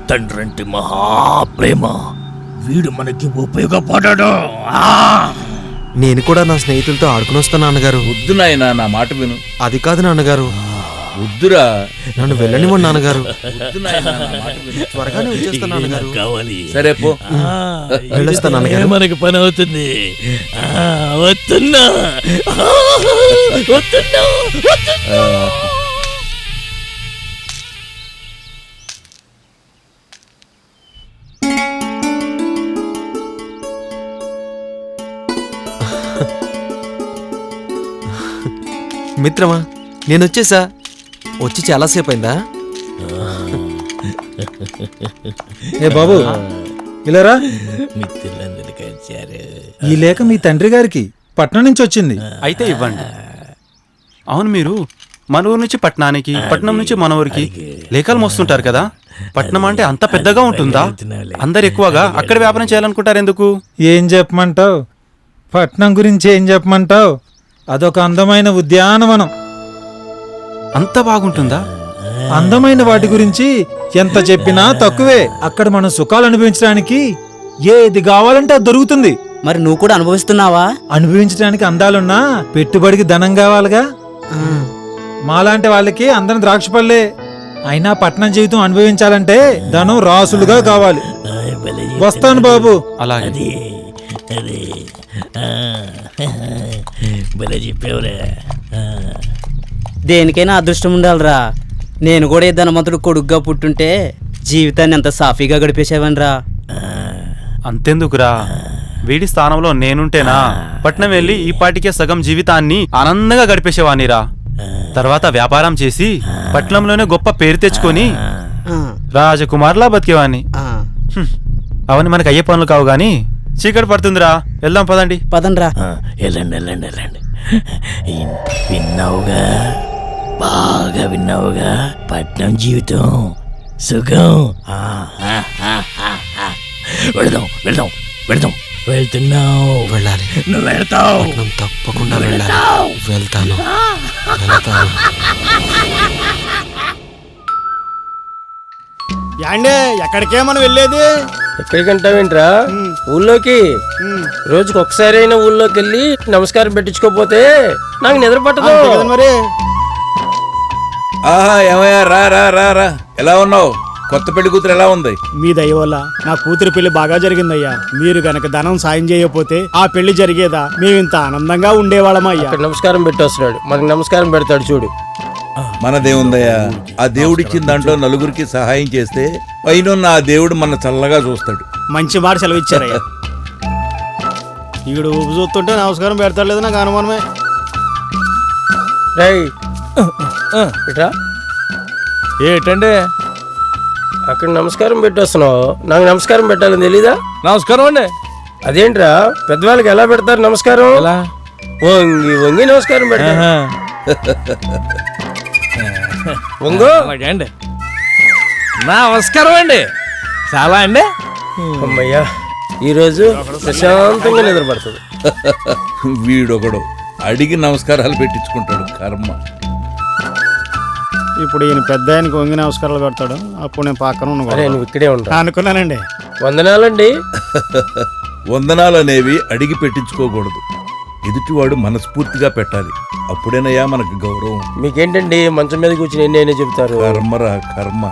తండ్రంటే మహాప్రేమ, వీడు మనకి ఉపయోగపడడు. నేను కూడా నా స్నేహితులతో ఆడుకుని వస్తాను నాన్నగారు. వద్దు నాయనా, నా మాట విను. అది కాదు నాన్నగారు, వద్దురా. నన్ను వెళ్ళనివ్వండి నాన్నగారు. వద్దు నాయనా, నా మాట విను. త్వరగానే వచ్చేస్తాను నాన్నగారు. కావాలి. సరే పో. వెళ్ళొస్తా నాన్నగారు. మనకి పని అవుతుంది. వస్తున్నా. మిత్రమా, నేను వచ్చేసా. వచ్చి చాలాసేపు అయిందా? ఏ బాబు, ఇలారా. మిత్రులందరికీ వచ్చారు. ఈ లేఖ మీ తండ్రి గారికి పట్నం నుంచి వచ్చింది. అయితే ఇవ్వండి. అవును, మీరు మన ఊరు నుంచి పట్నానికి, పట్నం నుంచి మన ఊరికి లేఖలు మోస్తుంటారు కదా. పట్నం అంటే అంత పెద్దగా ఉంటుందా? అందరు ఎక్కువగా అక్కడ వ్యాపారం చేయాలనుకుంటారు ఎందుకు? ఏం చెప్పమంటావు? పట్నం గురించి ఏం చెప్పమంటావు? అదొక అందమైన ఉద్యానవనం. అంత బాగుంటుందా? అందమైన వాటి గురించి ఎంత చెప్పినా తక్కువే. అక్కడ మనం సుఖాలు అనుభవించడానికి ఏది కావాలంటే అది దొరుకుతుంది. మరి నువ్వు కూడా అనుభవిస్తున్నావా? అనుభవించడానికి అందాలున్నా పెట్టుబడికి ధనం కావాలిగా. మాలాంటి వాళ్ళకి అందరం ద్రాక్ష పళ్ళే. అయినా పట్నం జీవితం అనుభవించాలంటే ధనం రాసులుగా కావాలి. వస్తాను బాబు. అలాగే. దేనికైనా అదృష్టం ఉండాలిరా. నేను కూడా ఈ ధనవంతుడు కొడుగ్గా పుట్టుంటే జీవితాన్ని ఎంత సాఫీగా గడిపేసేవనరా. అంతెందుకురా, వీడి స్థానంలో నేనుంటేనా పట్నం వెళ్ళి ఈ పాటికే సగం జీవితాన్ని ఆనందంగా గడిపేసేవానిరా. తర్వాత వ్యాపారం చేసి పట్నంలోనే గొప్ప పేరు తెచ్చుకొని రాజకుమార్లా బతికేవాణ్ణి. అవన్నీ మనకు అయ్యే పనులు కావు గాని చీకటి పడుతుందిరా, వెళ్దాం పదండి. పదండ్రా. వెళ్ళండి వెళ్ళండి వెళ్ళండి. విన్నావుగా, బాగా విన్నావుగా. పట్నం జీవితం సుఖం. వెళదాం వెళదాం వెళదాం. వెళ్తున్నావు. వెళ్ళాలి. నువ్వు వెళ్తావు. పట్నం తప్పకుండా వెళ్ళాలి. వెళ్తాను. యాండే ఎక్కడికే మనం వెళ్ళేది? ఎక్కడికంటావేంట్రా? ఊళ్ళోకి. రోజుకి ఒకసారి అయినా ఊళ్ళోకి వెళ్ళి నమస్కారం పెట్టించుకోపోతే నాకు నిద్ర పట్టదు మరి. ఆహా, ఏమయ్యా, రా రా రా రా. ఎలా ఉన్నావు? కొత్త పెళ్లి కూతురు ఎలా ఉంది? మీ దయ వల్ల నా కూతురి పెళ్లి బాగా జరిగిందయ్యా. మీరు గనక ధనం సాయం చేయకపోతే ఆ పెళ్లి జరిగేదా? మేము ఇంత ఆనందంగా ఉండేవాళ్ళమా అయ్యా. అక్కడ నమస్కారం పెట్టి వస్తున్నాడు, మనకి నమస్కారం పెడతాడు చూడు. మనదేముందయ్యా, ఆ దేవుడిచ్చిన దాంట్లో నలుగురికి సహాయం చేస్తే పైన ఆ దేవుడు మన చల్లగా చూస్తాడు. మంచి మాట సెలవిచ్చారయ్యా. ఈడు ఊపు చూస్తుంటే నమస్కారం పెడతాడు లేదు నాకు అనుమానమే. రై ఇట్రా. ఏటండి అక్కడ నమస్కారం పెట్టి వస్తున్నావు, నాకు నమస్కారం పెట్టాలని తెలీదా? నమస్కారం అండి. అదేంట్రా, పెద్దవాళ్ళకి ఎలా పెడతారు నమస్కారం? వంగి వంగి నమస్కారం పెడతారు. వంగు. అండి నమస్కారం అండి. చాలా అండి. అమ్మయ్యా, ఈరోజు ప్రశాంతంగా నిద్రపడుతుంది. వీడొకడు అడిగి నమస్కారాలు పెట్టించుకుంటాడు, కర్మ. ఇప్పుడు ఈయన పెద్ద ఆయనకి వంగి నమస్కారాలు పెడతాడు, అప్పుడు నేను పక్కన అరే, నువ్వు ఇక్కడే ఉంటా అనుకున్నానండి. వందనాలండి. వందనాలు అనేవి అడిగి పెట్టించుకోకూడదు, ఎదుటివాడు మనస్ఫూర్తిగా పెట్టాలి. అప్పుడేనయ్యా మనకు గౌరవం. మీకేంటండి మంచం మీద కూర్చుని ఎన్ని చెప్తారు? కర్మరా కర్మ.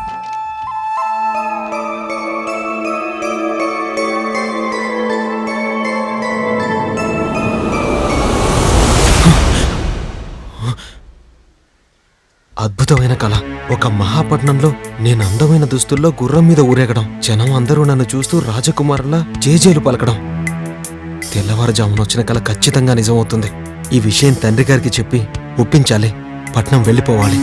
అద్భుతమైన కళ. ఒక మహాపట్నంలో నేను అందమైన దుస్తుల్లో గుర్రం మీద ఊరేగడం, జనం అందరూ నన్ను చూస్తూ రాజకుమారులా జేజేలు పలకడం. తెల్లవారుజామున వచ్చిన కళ ఖచ్చితంగా నిజమవుతుంది. ఈ విషయం తండ్రి గారికి చెప్పి ఒప్పించాలి. పట్నం వెళ్ళిపోవాలి.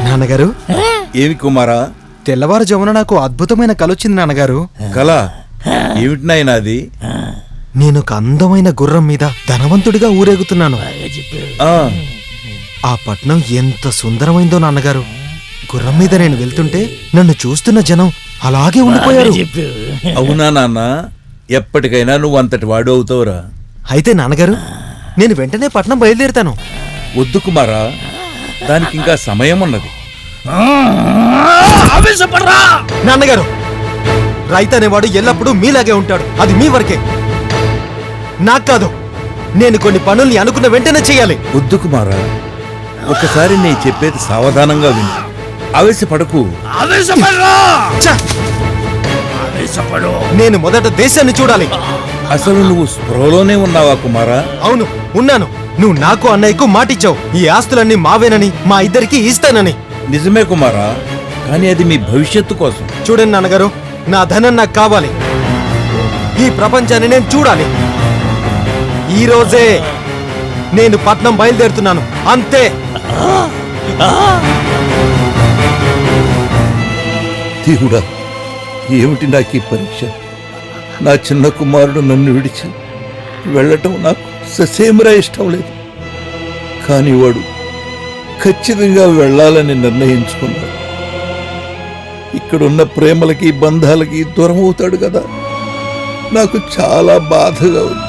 నాన్నగారు. ఏమి కుమారా? తెల్లవారుజామున నాకు అద్భుతమైన కళ వచ్చింది నాన్నగారు. కళ ఏమిటి నాయనా అది? నేను ఒక అందమైన గుర్రం మీద ధనవంతుడిగా ఊరేగుతున్నాను. ఆ పట్నం ఎంత సుందరమైందో నాన్నగారు. గుర్రం మీద నేను వెళ్తుంటే నన్ను చూస్తున్న జనం అలాగే ఉండిపోయారు. అవునా నాన్న? ఎప్పటికైనా నువ్వు అంతటి వాడు అవుతావురా. అయితే నాన్నగారు, నేను వెంటనే పట్నం బయలుదేరుతాను. వద్దు కుమారా, దానికి ఇంకా సమయం ఉన్నది. ఆవేశపడరా నాన్నగారు, రైతు అనేవాడు ఎల్లప్పుడూ మీలాగే ఉంటాడు. అది మీ వరకే, నాకు కాదు. నేను కొన్ని పనుల్ని అనుకున్న వెంటనే చేయాలి. వద్దు కుమారా, ఒకసారి నేను చెప్పేది సావధానంగా విను. ఆవేశపడకు. ఛ! నేను మొదట దేశాన్ని చూడాలి. అసలు నువ్వు స్పృహలోనే ఉన్నావా కుమారా? అవును, ఉన్నాను. నువ్వు నాకు అన్నయ్యకు మాటిచ్చావు, ఈ ఆస్తులన్నీ మావేనని, మా ఇద్దరికి ఇస్తానని. నిజమే కుమారా, కానీ అది మీ భవిష్యత్తు కోసం. చూడండి నాన్నగారు, నా ధనం నాకు కావాలి. ఈ ప్రపంచాన్ని నేను చూడాలి. ఈ రోజే నేను పట్నం బయలుదేరుతున్నాను, అంతే. దేవుడా, ఏమిటి నాకు ఈ పరీక్ష? నా చిన్న కుమారుడు నన్ను విడిచి వెళ్ళటం నాకు ససేమిరా ఇష్టం లేదు. కానీ వాడు ఖచ్చితంగా వెళ్ళాలని నిర్ణయించుకున్నాడు. ఇక్కడున్న ప్రేమలకి బంధాలకి దూరం అవుతాడు కదా, నాకు చాలా బాధగా ఉంది.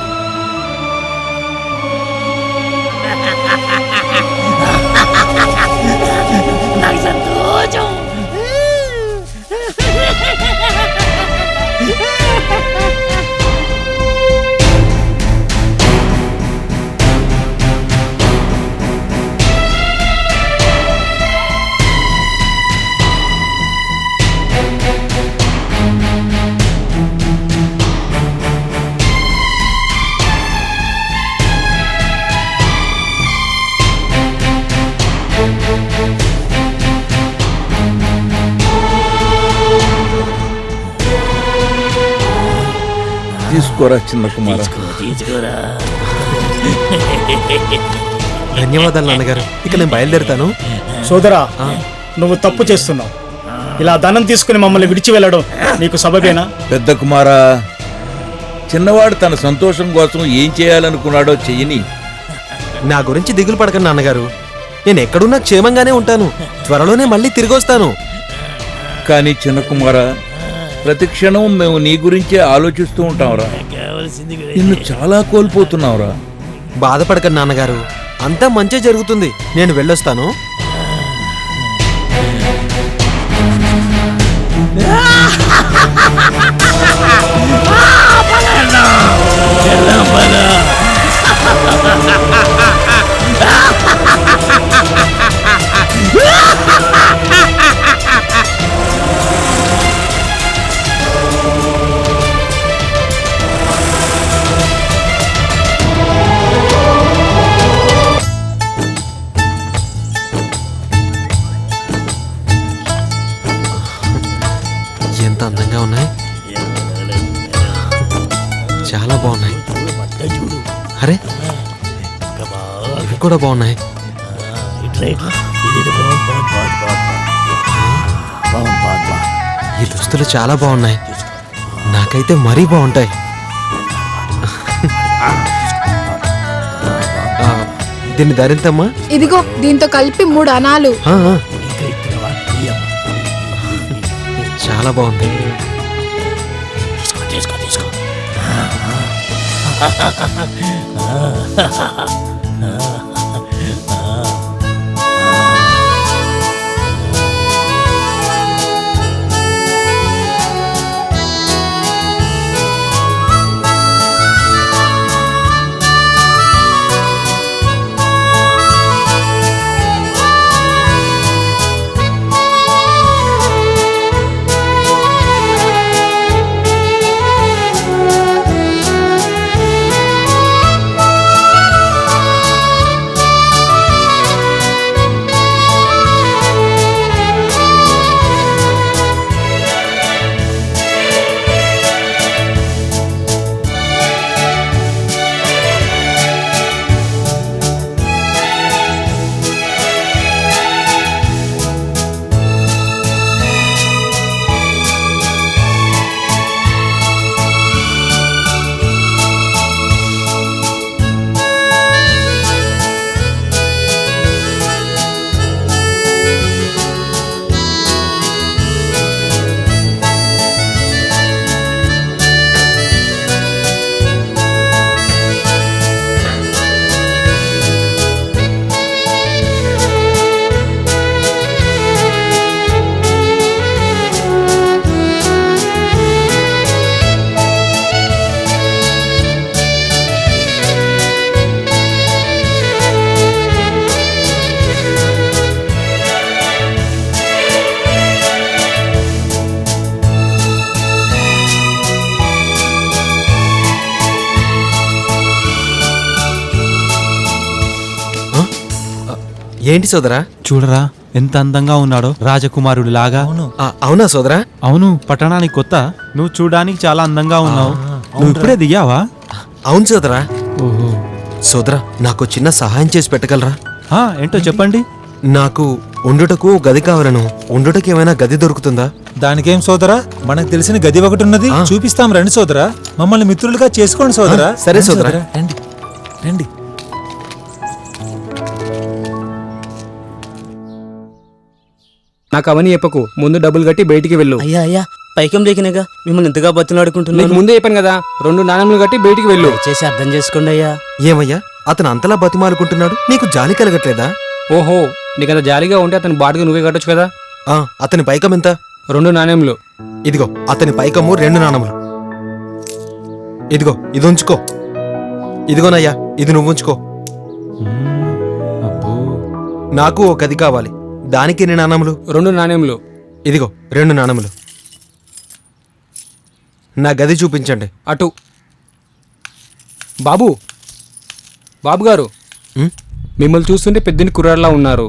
తీసుకోరా చిన్న కుమార. ధన్యవాదాలు నాన్నగారు, ఇక నేను బయలుదేరుతాను. సోదరా, నువ్వు తప్పు చేస్తున్నావు. ఇలా ధనం తీసుకుని మమ్మల్ని విడిచి వెళ్ళడం నీకు సబబేనా? పెద్ద కుమారా, చిన్నవాడు తన సంతోషం కోసం ఏం చేయాలనుకున్నాడో చెయ్యని. నా గురించి దిగులు పడకండి నాన్నగారు, నేను ఎక్కడున్నా క్షేమంగానే ఉంటాను. త్వరలోనే మళ్ళీ తిరిగి వస్తాను. కానీ చిన్న కుమారా, ప్రతి క్షణం మేము నీ గురించే ఆలోచిస్తూ ఉంటాంరా. నిన్ను చాలా కోల్పోతున్నావురా. బాధపడకండి నాన్నగారు, అంతా మంచి జరుగుతుంది. నేను వెళ్ళొస్తాను. ఎంత అందంగా ఉన్నాయి, చాలా బాగున్నాయి. అరే, ఇవి కూడా బాగున్నాయి. ఈ దుస్తులు చాలా బాగున్నాయి, నాకైతే మరీ బాగుంటాయి. దీన్ని ధరించమ్మా. ఇదిగో, దీంతో కలిపి 3 అనాలు. చాలా బాగుంది. ఏంటి సోదరా? చూడరా ఎంత అందంగా ఉన్నాడో రాజకుమారుడు లాగా. అవునా సోదరా? అవును, పట్టణానికి కొత్త. నువ్వు చూడడానికి చాలా అందంగా ఉన్నావు. నువ్వు ఇప్పుడే దిగావా? అవును సోదరా. ఓహో సోదరా, నాకు చిన్న సహాయం చేసి పెట్టగలరా? ఏంటో చెప్పండి. నాకు ఉండుటకు గది కావాలను. ఉండుటకు ఏమైనా గది దొరుకుతుందా? దానికేం సోదరా, మనకు తెలిసిన గది ఒకటి ఉన్నది, చూపిస్తాం రండి సోదరా. మమ్మల్ని మిత్రులుగా చేసుకోండి సోదరా. సరే సోదరా, రండి రండి. నాకు అవన్నీ చెప్పకు, ముందు డబ్బులు కట్టి బయటికి వెళ్ళు. అయ్యా అయ్యా, పైకం లేకినగా మిమ్మల్ని ఎంతగా బతులాడుకుంటున్నాను. నీకు ముందే చెప్పాను కదా, 2 నాణెములు కట్టి బయటికి వెళ్ళు. చేసి అర్థం చేసుకోండి అయ్యా. ఏమయ్యా అతను అంతలా బతిమాలుకుంటున్నాడు, నీకు జాలి కలగట్లేదా? ఓహో, నీకంత జాలిగా ఉంటే అతని బాటుగా నువ్వే కట్టొచ్చు కదా. అతని పైకం ఎంత? 2 నాణెములు. ఇదిగో అతని పైకము 2 నాణములు. ఇదిగో ఇది ఉంచుకో. ఇదిగోనయ్యా, ఇది నువ్వు ఉంచుకో. నాకు ఒక గది కావాలి, దానికి ఎన్ని నాణములు? 2 నాణెములు. ఇదిగో 2 నాణములు. నా గది చూపించండి. అటు. బాబు బాబు గారు, మిమ్మల్ని చూస్తుంటే పెద్దని కుర్రాడిలా ఉన్నారు.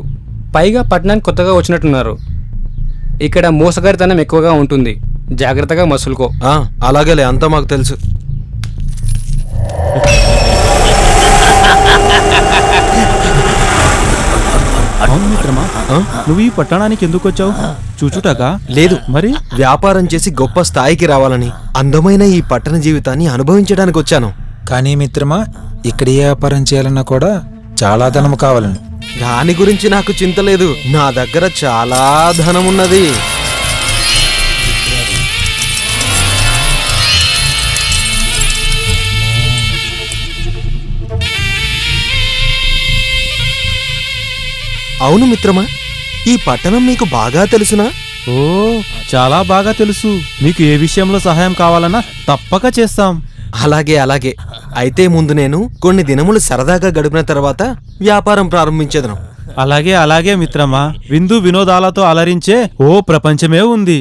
పైగా పట్టణానికి కొత్తగా వచ్చినట్టున్నారు. ఇక్కడ మోసగారితనం ఎక్కువగా ఉంటుంది, జాగ్రత్తగా మసులుకో. అలాగేలే, అంతా మాకు తెలుసు. అవును మిత్రమా, నువ్వు ఈ పట్టణానికి ఎందుకు వచ్చావు? చూచుటాకా? లేదు, మరి వ్యాపారం చేసి గొప్ప స్థాయికి రావాలని, అందమైన ఈ పట్టణ జీవితాన్ని అనుభవించడానికి వచ్చాను. కానీ మిత్రమా, ఇక్కడ ఏ వ్యాపారం చేయాలన్నా కూడా చాలా ధనం కావాలని. దాని గురించి నాకు చింత లేదు, నా దగ్గర చాలా ధనం ఉన్నది. అవును మిత్రమా, ఈ పట్టణం మీకు బాగా తెలుసునా? ఓ, చాలా బాగా తెలుసు. మీకు ఏ విషయంలో సహాయం కావాలన్నా తప్పక చేస్తాం. అలాగే అలాగే. అయితే ముందు నేను కొన్ని దినములు సరదాగా గడిపిన తర్వాత వ్యాపారం ప్రారంభించేదను. అలాగే అలాగే మిత్రమా, విందు వినోదాలతో అలరించే ఓ ప్రపంచమే ఉంది.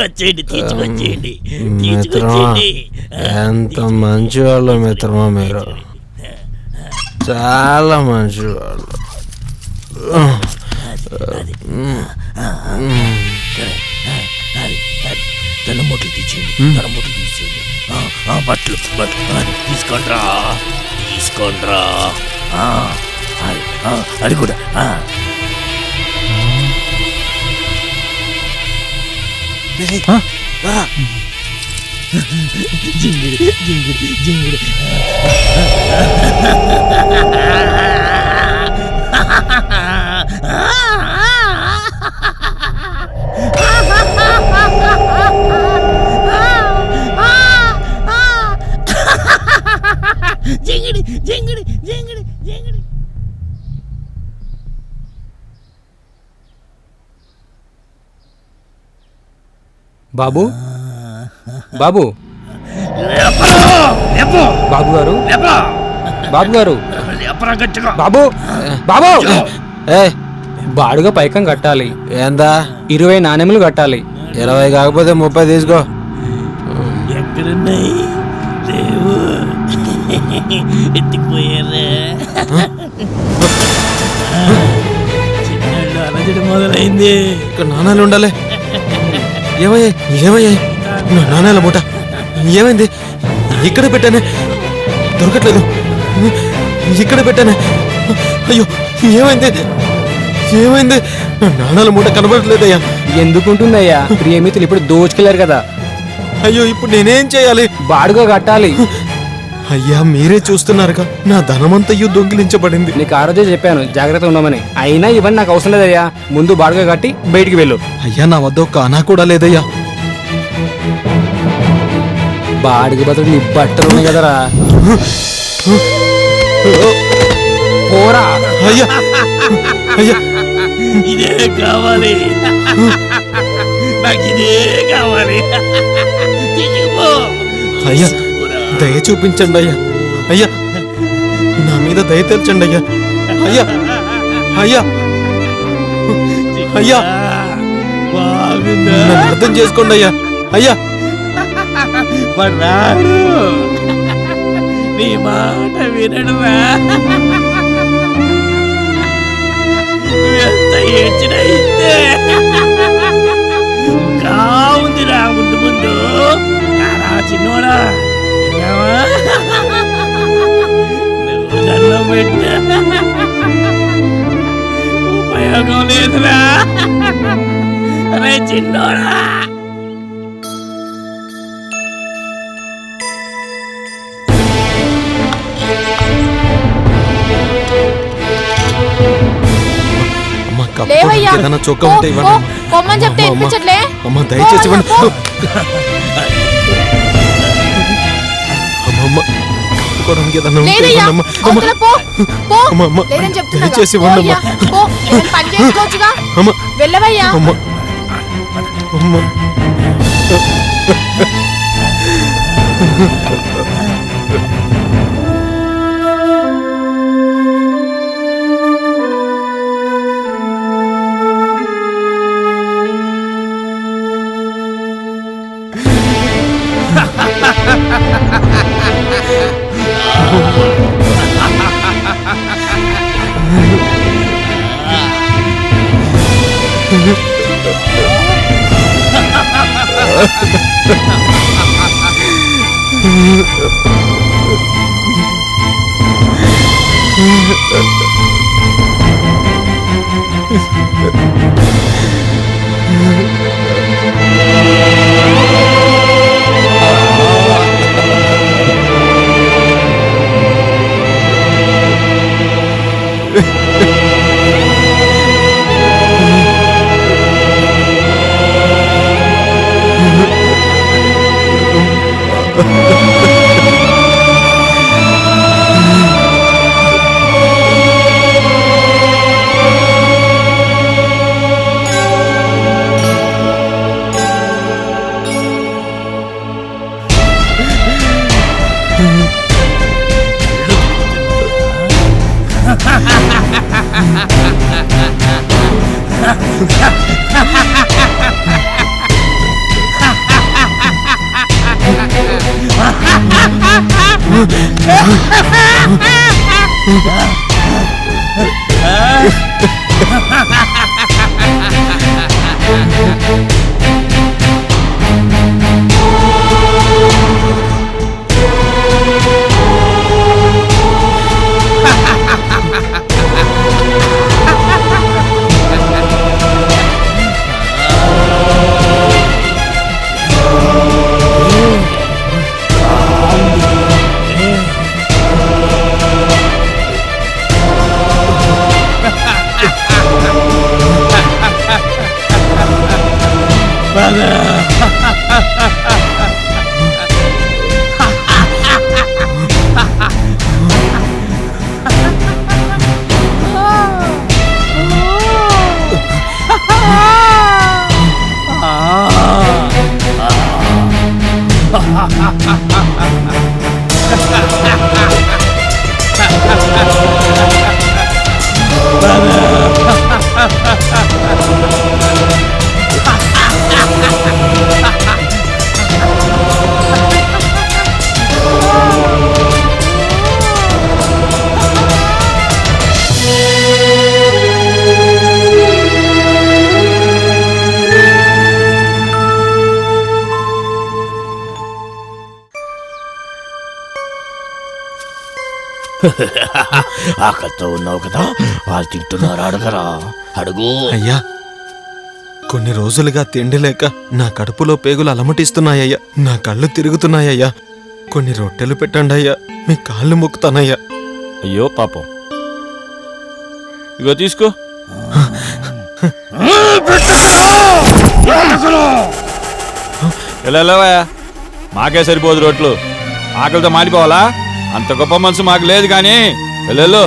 వచ్చేయండి, తీసుకొచ్చేయండి, మిత్రమా, తీసుకొచ్చేయండి. ఎంత మంచివాళ్ళు మిత్రమా మీరు, చాలా మంచివాళ్ళు. తన మొట్లు తీసేయండి, తన మొట్లు తీసేయండి. బట్టలు బట్టలు తీసుకోండ్రా, తీసుకోండ్రా. అది కూడా జింగిడి జింగిడి జింగిడి. జింగిడి జింగిడి జింగిడి జింగిడి. బాబు, బాబు, బాబు గారు, బాబు గారు, బాబు, బాబు, బాడుగా పైకం కట్టాలి. ఏందా? 20 నాణెములు కట్టాలి. 20 కాకపోతే 30 తీసుకో. ఎక్కడున్నాయి లేవు, ఎత్తిపోయారా? చిన్నాళ్ళు అలజడి మొదలైంది. ఇక్కడ నాణాలు ఉండాలి. ఏమయ్యాయి, ఏమయ్యాయి? నా నాణాల మూట ఏమైంది? ఇక్కడ పెట్టానే, దొరకట్లేదు. ఇక్కడ పెట్టానే, అయ్యో ఏమైంది, ఏమైంది? నా నాణాల మూట కనబడట్లేదయ్యా. ఎందుకుంటుందయ్యా, ప్రియమితులు ఇప్పుడు దోచుకెళ్లారు కదా. అయ్యో ఇప్పుడు నేనేం చేయాలి? బాడుగా కట్టాలి. అయ్యా మీరే చూస్తున్నారుగా, నా ధనమంతయు దొంగిలించబడింది. నీకు ఆ రోజే చెప్పాను జాగ్రత్త ఉండమని. అయినా ఇవన్నీ నాకు అవసరం లేదయ్యా. ముందు బాడుగా కట్టి బయటికి వెళ్ళు. అయ్యా నా వద్ద ఒక్క అనా కూడా లేదయ్యా. బాడికి బదులు నీ బట్టలు ఉన్నాయి కదరా, పోరా. అయ్యా అయ్యా ఇదే కావాలి, నాకు ఇదే కావాలి. తీసుకుపో. అయ్యా దయ చూపించండి అయ్యా. అయ్యా నా మీద దయ తెల్చండి అయ్యా. అయ్యా అయ్యా అయ్యా బాగుందా? నన్ను అర్థం చేసుకోండి అయ్యా. అయ్యా పడ్డాడు, నీ మాట వినడురా. ఎంత ఏడ్చినా ఇంతే. కావుందిరా ముందు ముందు. కారా చిన్నోడా, విన్నావా? నువ్వు దండం పెట్టా ఉపయోగం లేదురా. అరే చిన్నోడా. లేవయ్యా, ఏదైనా చొక్కా ఉంటే ఇవ్వండి అమ్మా. పొమ్మని చెప్తే అమ్మా, వినిపించట్లే. అమ్మ దయచేసి ఇవ్వండి. అమ్మమ్మ కప్పుకోవడానికి ఏదైనా ఉంటే లేదయ్యా, ఇవ్వండి అమ్మా. అవతల పో, పో. అమ్మ, అమ్మ, లేదని చెప్తున్నా కదా. దయచేసి ఇవ్వండి అమ్మా. పోయ్యా, పో. ఏదైనా పని చేసుకోవచ్చుగా. అమ్మ వెళ్ళవయ్యా. అమ్మ అమ్మ ఆకలితో ఉన్నావు కదా, వాళ్ళు తింటున్నారు, అడగరా, అడుగు. అయ్యా, కొన్ని రోజులుగా తిండి లేక నా కడుపులో పేగులు అలమటిస్తున్నాయ్యా, నా కళ్ళు తిరుగుతున్నాయ్యా. కొన్ని రొట్టెలు పెట్టండి అయ్యా, మీ కాళ్ళు మొక్కుతానయ్యా. అయ్యో పాపం, ఇగో తీసుకో. వెళ్ళవా, మాకే సరిపోదు రోట్లు, ఆకలితో మాడిపోవాలా? అంత గొప్ప మనసు మాకు లేదు కానీ వెళ్ళు.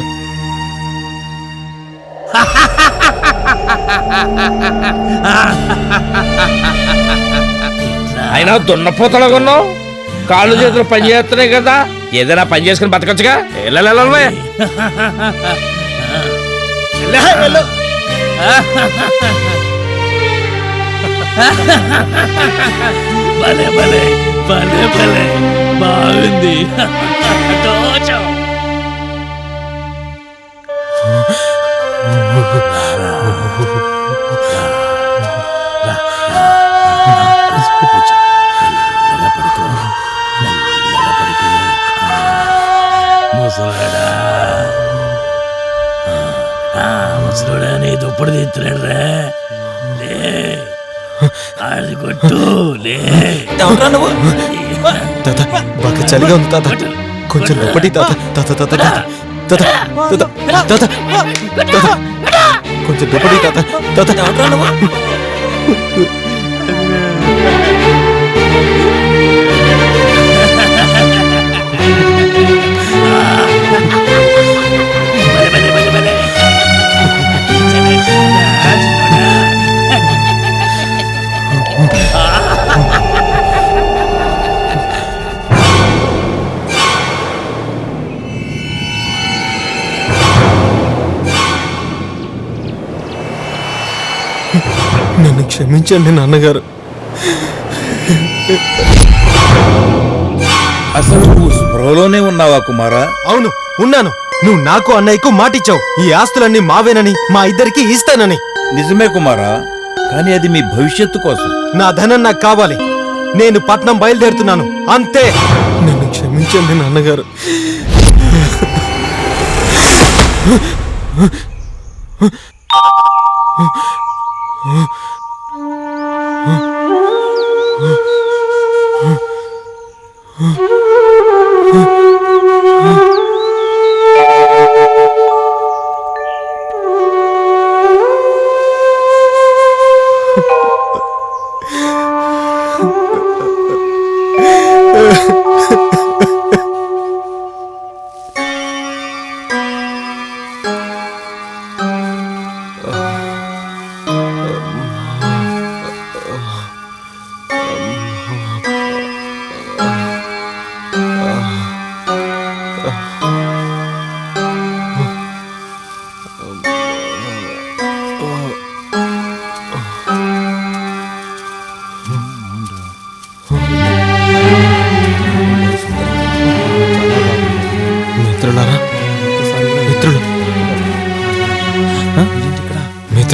అయినా దున్నపోతలో కొన్నావు, కాళ్ళు చేతులు పని చేస్తున్నాయి కదా, ఏదైనా పని చేసుకుని బతకొచ్చుగా. భలే భలే భలే భలే బాగుంది. ముసలోడా నీ దుప్పటి తీస్తున్నాడు రా, లే అది కొట్టు, లే. తాత బాగా చలిగా ఉంది తాత, కొంచెం దుప్పటి తాత. తాత తాత తాత తాత తాత కొంచెం దుప్పటి తాత. తాత నన్ను క్షమించండి నాన్నగారు. అసలు నువ్వు స్పృహలోనే ఉన్నావా కుమారా? అవును, ఉన్నాను. నువ్వు నాకు అన్నయ్యకు మాటిచ్చావు, ఈ ఆస్తులన్నీ మావేనని, మా ఇద్దరికి ఇస్తానని. నిజమే కుమారా, కానీ అది మీ భవిష్యత్తు కోసం. నా ధనం నాకు కావాలి. నేను పట్నం బయలుదేరుతున్నాను, అంతే. నన్ను క్షమించండి నాన్నగారు.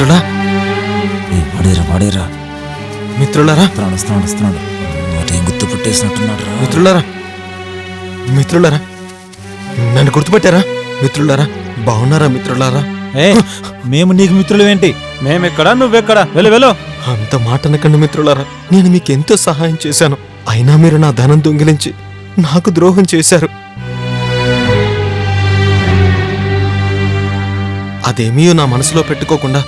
మిత్రులా వాడేరా మిత్రులారా వస్తున్నాడు మరేం గుర్తు పట్టేసినట్టున్నాడు రా. మిత్రులారా నన్ను గుర్తుపెట్టారా మిత్రులారా? బాగున్నారా మిత్రులారా? మేము నీకు మిత్రులు మేమెక్కడా నువ్వెక్కడా? వెళ్ళు. అంత మాట అనకండి మిత్రులారా. నేను మీకెంతో సహాయం చేశాను, అయినా మీరు నా ధనం దొంగిలించి నాకు ద్రోహం చేశారు. అదేమీ నా మనసులో పెట్టుకోకుండా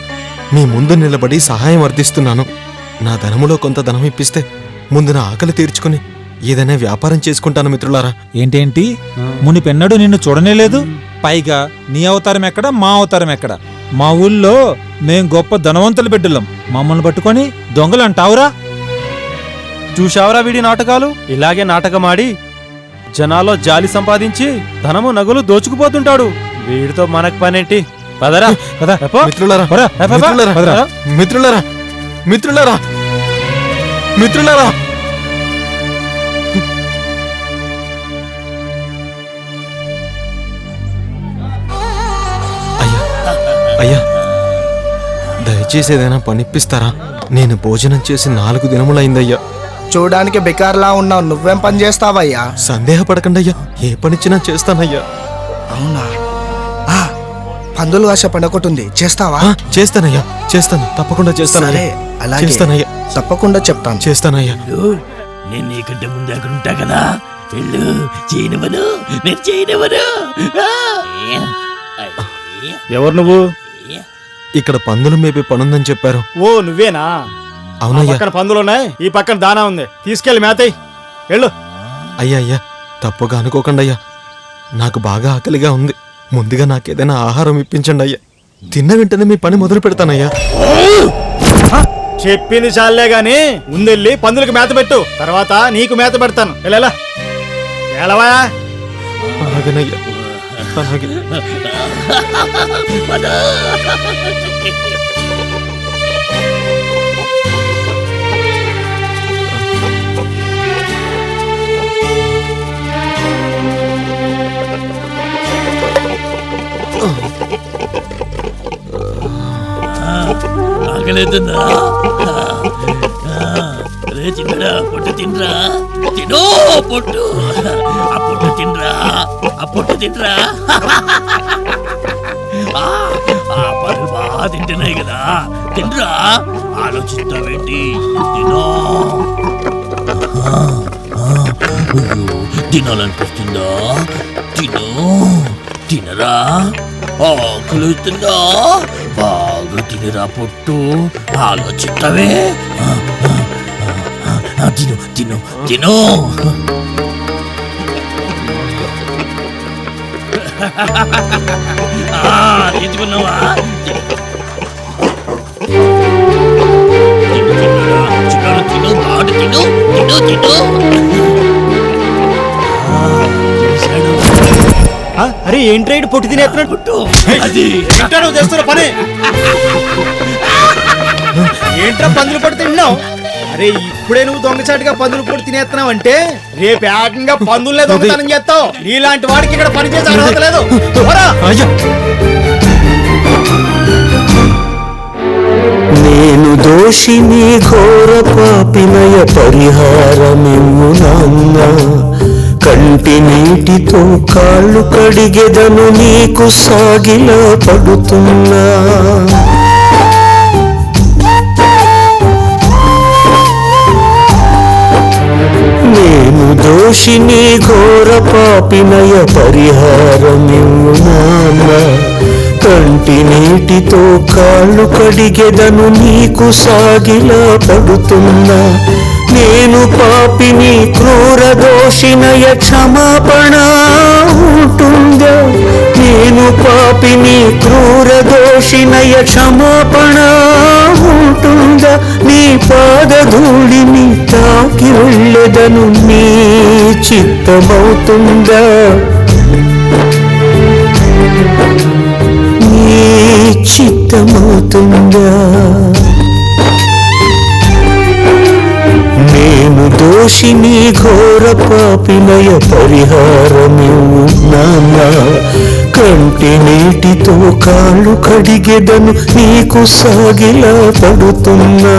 మీ ముందు నిలబడి సహాయం అర్థిస్తున్నాను. నా ధనములో కొంత ధనం ఇప్పిస్తే ముందు నా ఆకలి తీర్చుకుని ఏదైనా వ్యాపారం చేసుకుంటాను మిత్రులారా. ఏంటేంటి మునిపెన్నడూ నిన్ను చూడనేలేదు? పైగా నీ అవతారం ఎక్కడ, మా అవతారం ఎక్కడ? మా ఊళ్ళో మేం గొప్ప ధనవంతుల బిడ్డలం, మమ్మల్ని పట్టుకొని దొంగలు అంటావురా? చూశావరా వీడి నాటకాలు? ఇలాగే నాటకమాడి జనాల్లో జాలి సంపాదించి ధనము నగలు దోచుకుపోతుంటాడు. వీడితో మనకు పనేంటి? పదరా మిత్రులారా మిత్రులారా మిత్రులారా మిత్రులారా అయ్యా దయచేసి ఏదైనా పనిప్పిస్తారా? నేను భోజనం చేసి 4 దినములైందయ్యా. చూడడానికి బెకార్లా ఉన్నావు, నువ్వేం పని చేస్తావయ్యా? సందేహపడకండి అయ్యా, ఏ పనిచ్చినా చేస్తానయ్యా. అవునా? పందులు ఆశ పండకొట్టుంది, చేస్తావా? చేస్తానయ్యా, చేస్తాను, తప్పకుండా చేస్తాను. సరే, అలాగే. చేస్తానయ్యా, తప్పకుండా చెప్తాను. చేస్తానయ్యా. నేను నీకంటే ముందు అక్కడ ఉంటా కదా, వెళ్ళు. నేను చేయనివ్వను. ఎవరు నువ్వు? ఇక్కడ పందులు మేపే పనుందని చెప్పారు. ఓ నువ్వేనా? అవునయ్యా. పక్కన పందులున్నాయి, ఈ పక్కన దానా ఉంది, తీసుకెళ్లి మేతయ్య. వెళ్ళు. అయ్యా తప్పుగా అనుకోకండి అయ్యా, నాకు బాగా ఆకలిగా ఉంది. ముందుగా నాకేదైనా ఆహారం ఇప్పించండి అయ్యా. తిన్న వెంటనే మీ పని మొదలు పెడతానయ్యా. చెప్పింది చాలే గాని ముందెళ్ళి పందులకు మేత పెట్టు, తర్వాత నీకు మేత పెడతాను. వెళ్ళా వెళ్ళవా? అలాగేనయ్యా, అలాగే. ఆకలేదుందా? రే చిన్నడా, పొట్టు తినరా, తినో పొట్టు. ఆ పొట్టు తినరా, ఆ పొట్టు తినరా. ఆ పనులు బాగా తింటున్నాయి కదా, తినరా. ఆలోచిస్తావేంటి? తినో. తినాలనిపిస్తుందా? తినో, తినరా. ఆకలిస్తుందా? బాగా తినరా పొట్టు. ఆలోచిస్తావే. తిను తిను తిను. తీసుకున్నావా? చిన్నాడు తిను, బాగా తిను, తిను తిను. అరే ఏంట్రైడ్ పొట్టు తినేస్తున్నాడు? అది చేస్తున్న పని ఏంట్రా? పందులు పొట్టు తిన్నావు? అరే ఇప్పుడే నువ్వు దొంగచాటుగా పందులు పొట్టు తినేస్తున్నావు అంటే రేపు ఏకంగా పందులనే దొంగతనం చేస్తావు. నీలాంటి వాడికి ఇక్కడ పని చేసే అర్హత లేదు. నేను దోషిని ఘోర పాపినయ పరిహారమిమ్ము నాన్న. కంటి నీటితో కాళ్ళు కడిగెదను నీకు సాగిలా పడుతున్నా. నేను దోషిని ఘోర పాపినయ పరిహారమిమ్ము నాన్న. కంటి నీటితో కాళ్ళు కడిగెదను నీకు సాగిలా పడుతున్నా. నేను పాపిని క్రూర దోషినయ క్షమాపణ ఉంటుందా? నేను పాపిని క్రూర దోషినయ క్షమాపణ ఉంటుందా? నీ పాదధూళిని తాకి వెళ్ళెదను నీ చిత్తమవుతుందా? నీ చిత్తమవుతుందా? నేను దోషిని ఘోర పాపినయ పరిహారమివ్వు నాన్న. కంటి నీటితో కాళ్ళు కడిగెదను నీకు సాగిలా పడుతున్నా.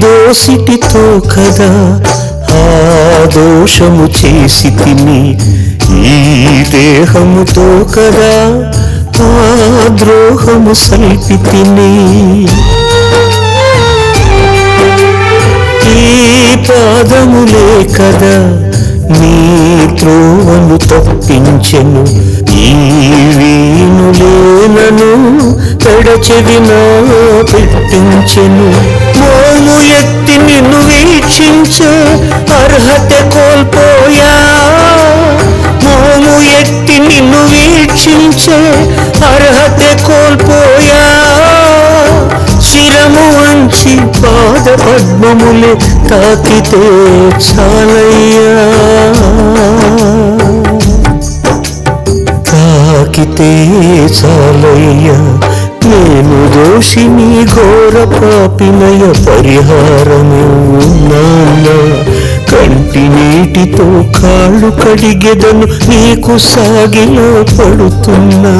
దోసిటితో కదా ఆ దోషము చేసి తిని, ఈ దేహముతో కదా ఆ ద్రోహము సల్పి తిని, ఈ పాదములే కదా నీ త్రోవను తప్పించెను, ఈ వీణులేనను పెడచెవిన పెట్టించెను. మోము ఎత్తి నిన్ను వీక్షించే అర్హత కోల్పోయా, మోము ఎత్తి నిన్ను వీక్షించే అర్హత కోల్పోయా. శిరము వంచి పాద పద్మములే తాకితే చాలయ్యా, తాకితే చాలయ్యా. నేను దోషిని ఘోర పాపినయ పరిహారమివ్వు నాన్న. కంటి నీటితో కాళ్ళు కడిగెదను నీకు సాగిలో పడుతున్నా.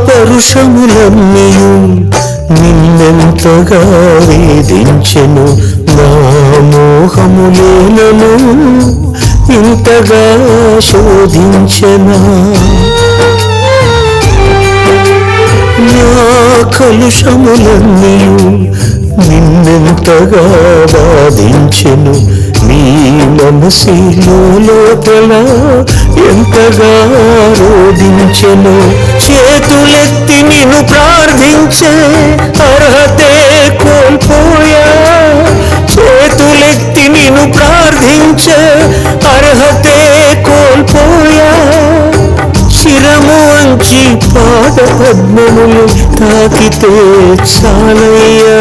పరుషములన్నీయు నిన్నెంతగా వేధించెను, నా మోహములేనను ఇంతగా శోధించెనా. నా కలుషములన్నీయు నిన్నెంతగా బాధించెను, నీ మనసిలో లోపల ఎంతగా రోధించెను. చేతులెత్తి నిన్ను ప్రార్థించే అర్హతే కోల్పోయా, చేతులెత్తి నిన్ను ప్రార్థించే అర్హతే కోల్పోయా. శిరము వంచి పాద పద్మములు తాకితే చాలయ్యా,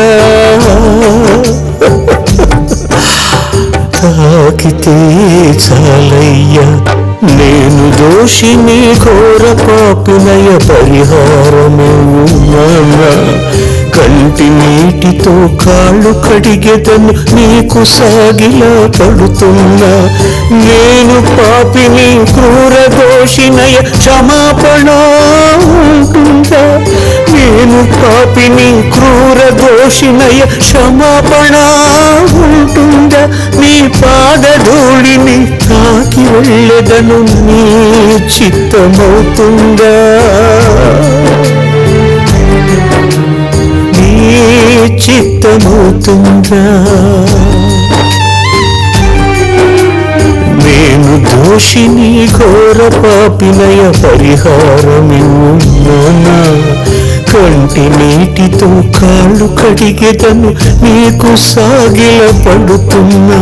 తాకితే చాలయ్యా. నేను దోషిని ఘోర పాపినయ పరిహారమివ్వు నాన్న. కంటి నీటితో కాళ్ళు కడిగెదను నీకు సాగిలా పడుతున్నా. నేను పాపిని క్రూర దోషినయ క్షమాపణ ఉంటుందా, నేను పాపిని క్రూర దోషినయ క్షమాపణ ఉంటుందా. నీ పాదధూళిని తాకి వెళ్ళెదను నీ చిత్తమవుతుందా, నీ చిత్తమవుతుందా. నేను దోషిని ఘోర పాపినయ పరిహారమివ్వు నాన్న. కంటి నీటితో కాళ్ళు కడిగెదను నీకు సాగిల పడుతున్నా.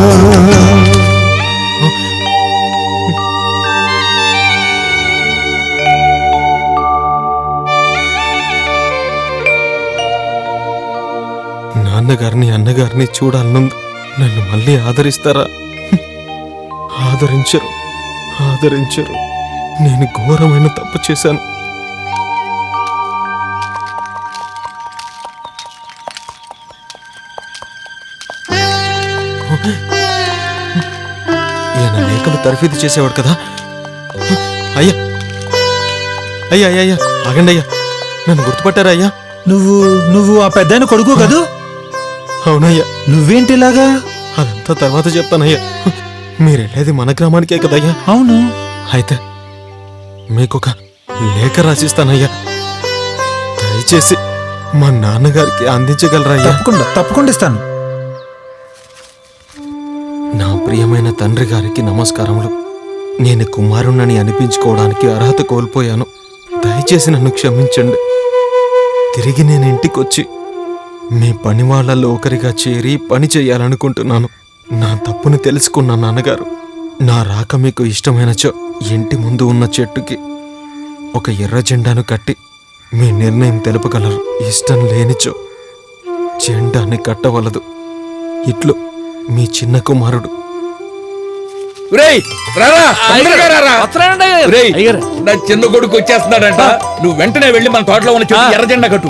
నాన్నగారిని అన్నగారిని చూడాలనుంది. నన్ను మళ్ళీ ఆదరిస్తారా? ఆదరించరు, ఆదరించరు. నేను ఘోరమైన తప్పు చేశాను. ఈయన లేఖలు తర్ఫీదు చేసేవాడు కదా. అయ్యా అయ్యా అయ్యా అయ్యా ఆగండి అయ్యా, నన్ను గుర్తుపట్టారా అయ్యా? నువ్వు ఆ పెద్దాయన కొడుకు కదూ? అవునయ్యా. నువ్వేంటిలాగా? అదంతా తర్వాత చెప్తానయ్యా. మీరెళ్ళేది మన గ్రామానికే కదయ్యా? అవును. అయితే మీకొక లేఖ రాసిస్తానయ్యా. దయచేసి మా నాన్నగారికి అందించగలరయ్యా? తప్పకుండా ఇస్తాను. నా ప్రియమైన తండ్రి గారికి నమస్కారములు. నేను కుమారుణ్ణని అనిపించుకోవడానికి అర్హత కోల్పోయాను. దయచేసి నన్ను క్షమించండి. తిరిగి నేను ఇంటికొచ్చి మీ పని వాళ్ళల్లో ఒకరిగా చేరి పని చేయాలనుకుంటున్నాను. నా తప్పును తెలుసుకున్న నాన్నగారు, నా రాక మీకు ఇష్టమైనచో ఇంటి ముందు ఉన్న చెట్టుకి ఒక ఎర్ర జెండాను కట్టి మీ నిర్ణయం తెలుపగలరు. ఇష్టం లేనిచో జెండాన్ని కట్టవలదు. ఇట్లు మీ చిన్న కుమారుడు. నా చిన్న కొడుకు వచ్చేస్తున్నాడంట. నువ్వు వెంటనే వెళ్ళి మన తోటలో ఉన్న చెట్టు ఎర్ర జెండా కట్టు.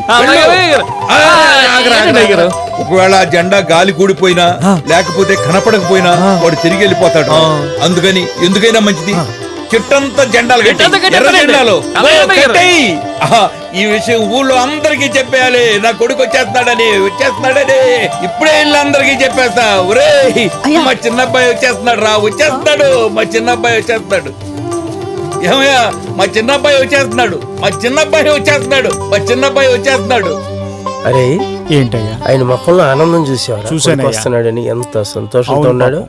ఒకవేళ ఆ జెండా గాలి కూడిపోయినా లేకపోతే కనపడకపోయినా వాడు తిరిగి వెళ్ళిపోతాడు. అందుకని ఎందుకైనా మంచిది చెట్టంతా జెండాలు ఎర్ర జెండాలు కట్టేయ్. ఈ విషయం ఊళ్ళో అందరికీ చెప్పేయాలి. నా కొడుకు వచ్చేస్తున్నాడని ఇప్పుడే వెళ్ళి అందరికీ చెప్పేస్తా. ఒరే మా చిన్నబ్బాయి వచ్చేస్తున్నాడు రా, వచ్చేస్తున్నాడు మా చిన్నబ్బాయి వచ్చేస్తున్నాడు. ఏమయ్యా మా చిన్నబ్బాయి వచ్చేస్తున్నాడు, మా చిన్నబ్బాయి వచ్చేస్తున్నాడు, మా చిన్నబ్బాయి వచ్చేస్తున్నాడు. అరే ఏంటయ్యా ఆయన మొక్కల్లో ఆనందం చూసావా? వస్తున్నాడని ఎంత సంతోషంతో ఉన్నాడు.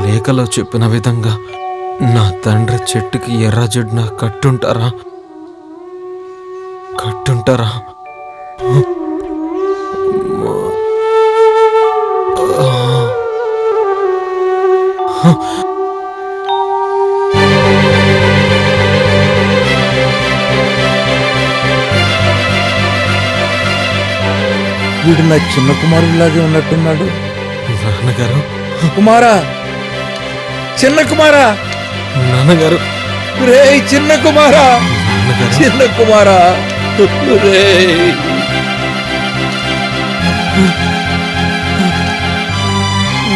లేఖలో చెప్పిన విధంగా నా తండ్రి చెట్టుకి ఎర్ర జెండా కట్టుంటారా? వీడు నా చిన్న కుమారుడిలాగే ఉన్నట్టున్నాడు. నాన్నగారు, కుమారా, చిన్న కుమారా, నాన్నగారు, రే చిన్న కుమారా, చిన్న కుమారా, రే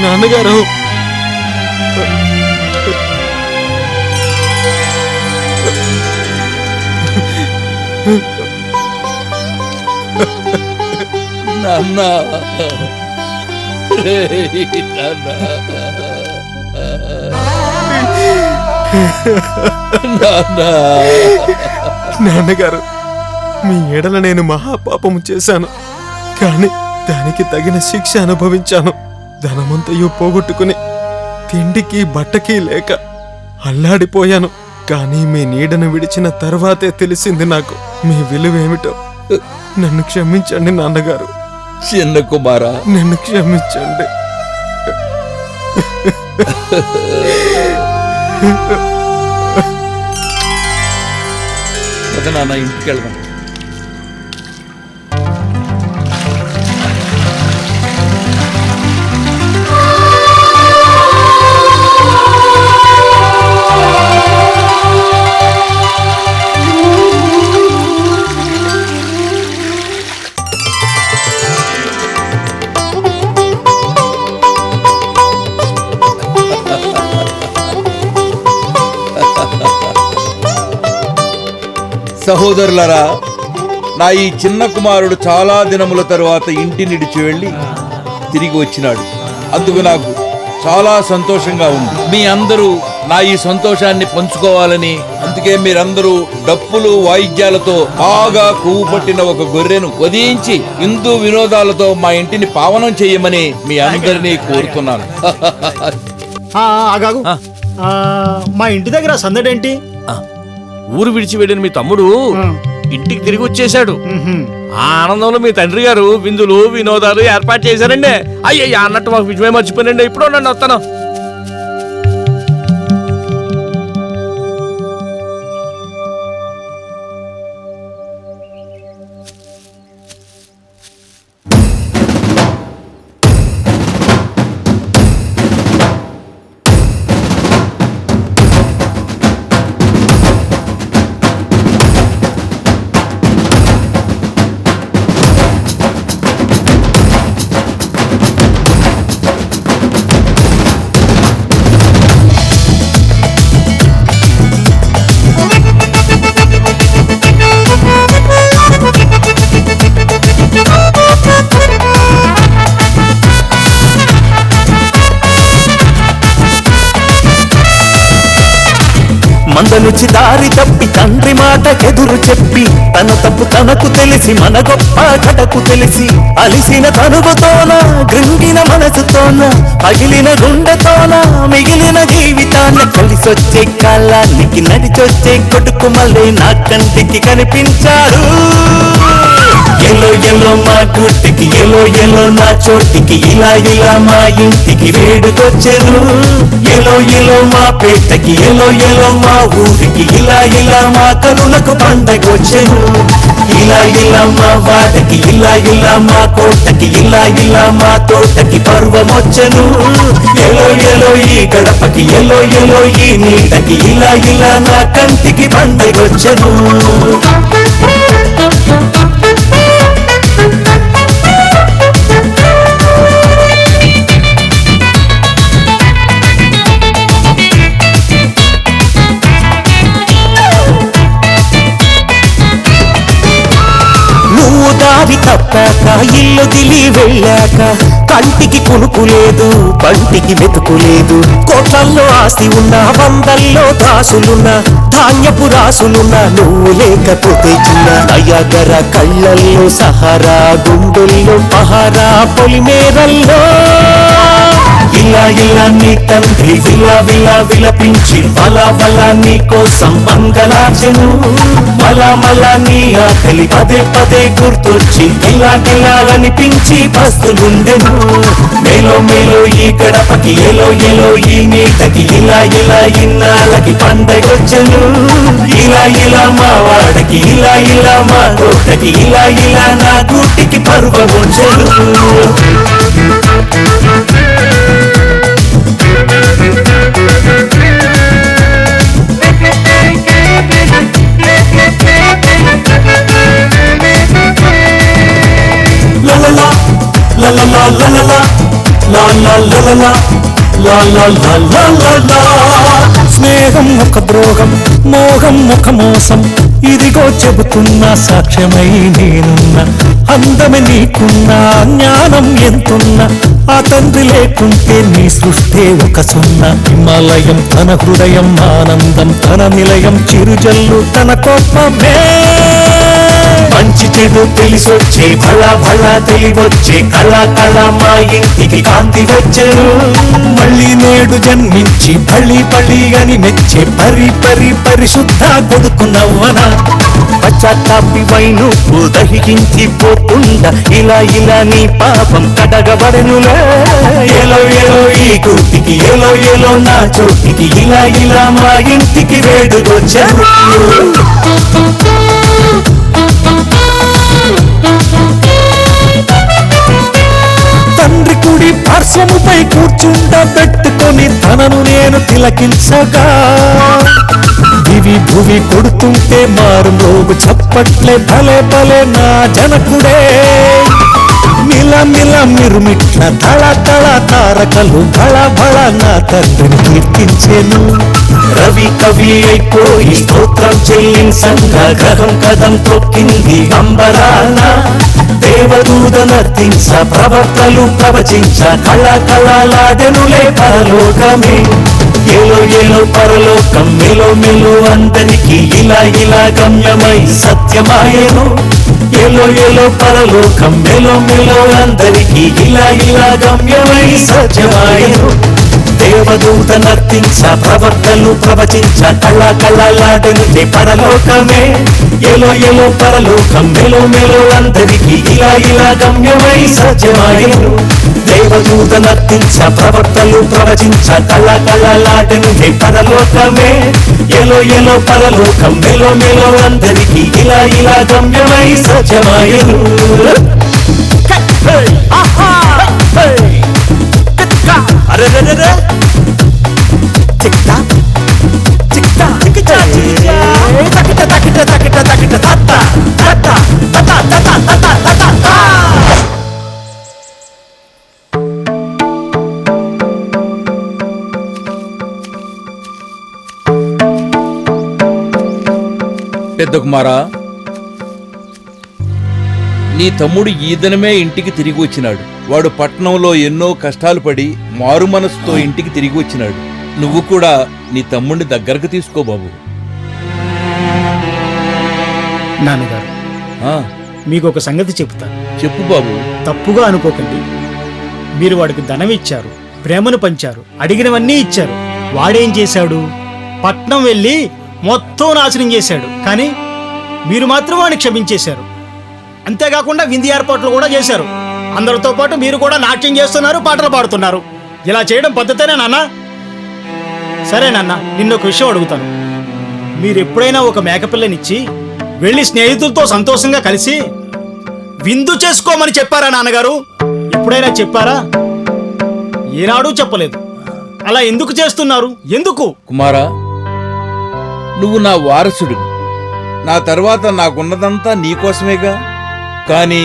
నాన్నగారు. నాన్న, రే నాన్న, నాన్నగారు, మీ ఎడల నేను మహాపాపము చేశాను, కానీ దానికి తగిన శిక్ష అనుభవించాను. ధనమంతయు పోగొట్టుకుని తిండికి బట్టకి లేక అల్లాడిపోయాను. కానీ మీ నీడను విడిచిన తర్వాతే తెలిసింది నాకు మీ విలువేమిటో. నన్ను క్షమించండి నాన్నగారు. చిన్న కుమారా, నన్ను క్షమించండి. నాన్న ఇంటికి వెళ్దాం. సహోదరులారా, నా ఈ చిన్న కుమారుడు చాలా దినముల తరువాత ఇంటి నిడిచి వెళ్ళి తిరిగి వచ్చినాడు. అందుకు నాకు చాలా సంతోషంగా ఉంది. మీ అందరూ నా ఈ సంతోషాన్ని పంచుకోవాలని, అందుకే మీరందరూ డప్పులు వాయిద్యాలతో బాగా కొవ్వు పట్టిన ఒక గొర్రెను వధించి హిందూ వినోదాలతో మా ఇంటిని పావనం చేయమని మీ అందరినీ కోరుతున్నాను. ఆగాగు. మా ఇంటి దగ్గర సందడేంటి? ఊరు విడిచి వెళ్ళిన మీ తమ్ముడు ఇంటికి తిరిగి వచ్చేసాడు. ఆ ఆనందంలో మీ తండ్రి గారు విందులు వినోదాలు ఏర్పాటు చేశారండి. అయ్యయ్య అన్నట్టు మాకు విజయమే మర్చిపోయినండి. ఇప్పుడు నన్ను వస్తాను. మందనుచి దారి తప్పి తండ్రి మాటకెదురు చెప్పి తన తప్పు తనకు తెలిసి మన గొప్ప కటకు తెలిసి అలిసిన తనువుతోన గృంగిన మనసుతోన పగిలిన గుండెతోన మిగిలిన జీవితాన్ని కలిసొచ్చే కాలానికి నడిచొచ్చే కొడుకు మళ్ళీ నా కంటికి కనిపించాడు. ఎలో ఎలో మా గుర్తికి ఎలో ఎలో నా చోటికి ఇలా ఇలా మా ఇంటికి వేడుకొచ్చెను. ఎలో ఎలో మా పేటకి ఎలో ఎలో మా ఊరికి ఇలా ఇలా మా కరుణకు పండగొచ్చెను. ఇలా ఇలా మా వాడకి ఇలా ఇలా మా కోటకి ఇలా ఇలా మా తోటకి పర్వమొచ్చెను. ఎలో ఎలో ఈ గడపకి ఎలో ఎలో ఈ నీటకి ఇలా ఇలా నా కంటికి పండగొచ్చెను. దారి తప్పాక ఇల్లు దిలి వెళ్ళాక కంటికి కునుకు లేదు, పంటికి వెతుకు లేదు. కోట్లల్లో ఆస్తి ఉన్నా, వందల్లో దాసులున్నా, ధాన్యపు రాసులున్నా, నువ్వు లేకపోతే చిన్న దయాగర కళ్ళల్లో సహారా, గుండెల్లో పహారా, పొలిమేరల్లో ఇలా ఇలా నీ తండ్రి విలా విలా విలపించి వలా వలా నీ కోసం మంగళార్చను. మలా మలా నీ ఆకలి పదే పదే గుర్తొచ్చి ఇలా ఇలా అనిపించి బస్తులుండెను. మేలో మేలో ఈ గడపకి ఎలో ఎలో ఈ నీటకి ఇలా ఇలా ఇన్నాళ్ళకి పండగొచ్చను. ఇలా ఇలా మా వాడకి ఇలా ఇలా మా కోటకి ఇలా ఇలా నా గూటికి పర్వమొచ్చను. స్నేహం ఒక ద్రోహం, మోహం ఒక మోసం, ఇదిగో చెబుతున్నా సాక్ష్యమై నేనున్నా. అందమే నీకున్నా, జ్ఞానం ఎంతున్నా, ఆ తండ్రి లేకుంటే నీ సృష్టి ఒక సున్నా. హిమాలయం తన హృదయం, ఆనందం తన నిలయం, చిరుజల్లు తన కోపమే. మంచి చెడు తెలిసొచ్చే భళా భళా తెలివొచ్చే కళ కళ మా ఇంటికి కాంతి వచ్చెను. మళ్ళీ నేడు జన్మించి బళి బళి అని మెచ్చే పరి పరి పరిశుద్ధ కొడుకు నవ్వన. పశ్చాత్తాపి వైను దహించి పోతుందా ఇలా ఇలా నీ పాపం కడగబడనులే. ఎలో ఎలో ఈ కూటికి ఎలో ఎలో నా చోటికి ఇలా ఇలా మా ఇంటికి వేడుకొచ్చాను. తండ్రి కుడి పార్శ్వముపై కూర్చుండబెట్టుకొని తనను నేను తిలకించగా, దివి భువి కొడుతుంటే మారు మోగు చప్పట్లే భలే భలే నా జనకుడే. మిల మిల మిరుమిట్ల తళ తళ తారకలు భళ భళ నా తండ్రిని కీర్తించెను. రవి కవి అయిపోయి స్తోత్రం చెల్లించంగా గ్రహం కథం తొక్కింది అంబరాన. దేవదూత నర్తించ ప్రవక్తలు ప్రవచించ కళ కళలాడెనులే పరలోకమే. ఎలో ఎలో పరలోకం మెలో మెలో అందరికి ఇలా ఇలా గమ్యమై సత్యమాయను. ఎలో ఎలో పరలోకం మెలో మెలో అందరికి ఇలా ఇలా గమ్యమై సత్యమాయను. దేవ దేవదూత నర్తించ ప్రవక్తలు ప్రవచించ కళ్ళలాడెను పరలోకమే ఎలో ఎలో పరలోకం మెలో మెలో అందరికి ఇలా గమ్యమై సత్యమాయను దేవదూత నర్తించ ప్రవక్తలు ప్రవచించ కళ్ళలాడెను పరలోకమే ఎలో ఎలో పరలోకం మెలో మెలో అందరికి ఇలా గమ్యమై సత్యమాయను పెద్ద కుమారా, నీ తమ్ముడు ఈ దినమే ఇంటికి తిరిగి వచ్చినాడు. వాడు పట్నంలో ఎన్నో కష్టాలు పడి మారు మనసుతో ఇంటికి తిరిగి వచ్చినాడు. నువ్వు కూడా నీ తమ్ముడిని దగ్గరకు తీసుకో బాబు. నాన్నగారు, మీకు ఒక సంగతి చెప్తాను. చెప్పు బాబు. తప్పుగా అనుకోకండి. మీరు వాడికి ధనం ఇచ్చారు, ప్రేమను పంచారు, అడిగినవన్నీ ఇచ్చారు. వాడేం చేశాడు? పట్నం వెళ్ళి మొత్తం నాశనం చేశాడు. కానీ మీరు మాత్రం వాడిని క్షమించేశారు. అంతేకాకుండా విందు ఏర్పాట్లు కూడా చేశారు. అందరితో పాటు మీరు కూడా నాట్యం చేస్తున్నారు, పాటలు పాడుతున్నారు. ఇలా చేయడం పద్ధతేనా నాన్న? సరే నాన్న, నిన్నొక విషయం అడుగుతాను. మీరు ఎప్పుడైనా ఒక మేకపిల్లనిచ్చి వెళ్ళి స్నేహితులతో సంతోషంగా కలిసి విందు చేసుకోమని చెప్పారా నాన్నగారు? ఎప్పుడైనా చెప్పారా? ఏనాడూ చెప్పలేదు. అలా ఎందుకు చేస్తున్నారు? ఎందుకు? కుమారా, నువ్వు నా వారసుడివి. నా తర్వాత నాకున్నదంతా నీకోసమేగా. కానీ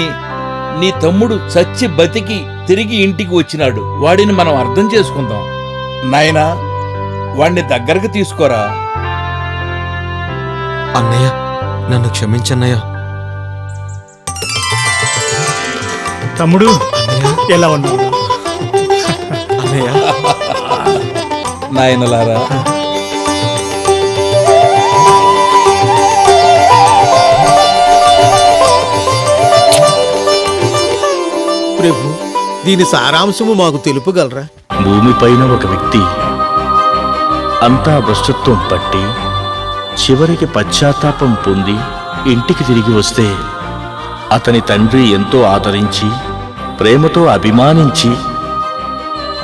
నీ తమ్ముడు చచ్చి బతికి తిరిగి ఇంటికి వచ్చినాడు. వాడిని మనం అర్థం చేసుకుందాం. నాయనా, వాడిని దగ్గరకు తీసుకోరా. అన్నయ్య, నన్ను క్షమించన్నయ్య. తమ్ముడు ఎలా ఉన్నావు? అన్నయ్య, నాయనలారా, ప్రభు, దీని సారాంశము మాకు తెలుపగలరా? భూమిపైన ఒక వ్యక్తి అంతా భ్రష్టత్వం పట్టి చివరికి పశ్చాత్తాపం పొంది ఇంటికి తిరిగి వస్తే అతని తండ్రి ఎంతో ఆదరించి ప్రేమతో అభిమానించి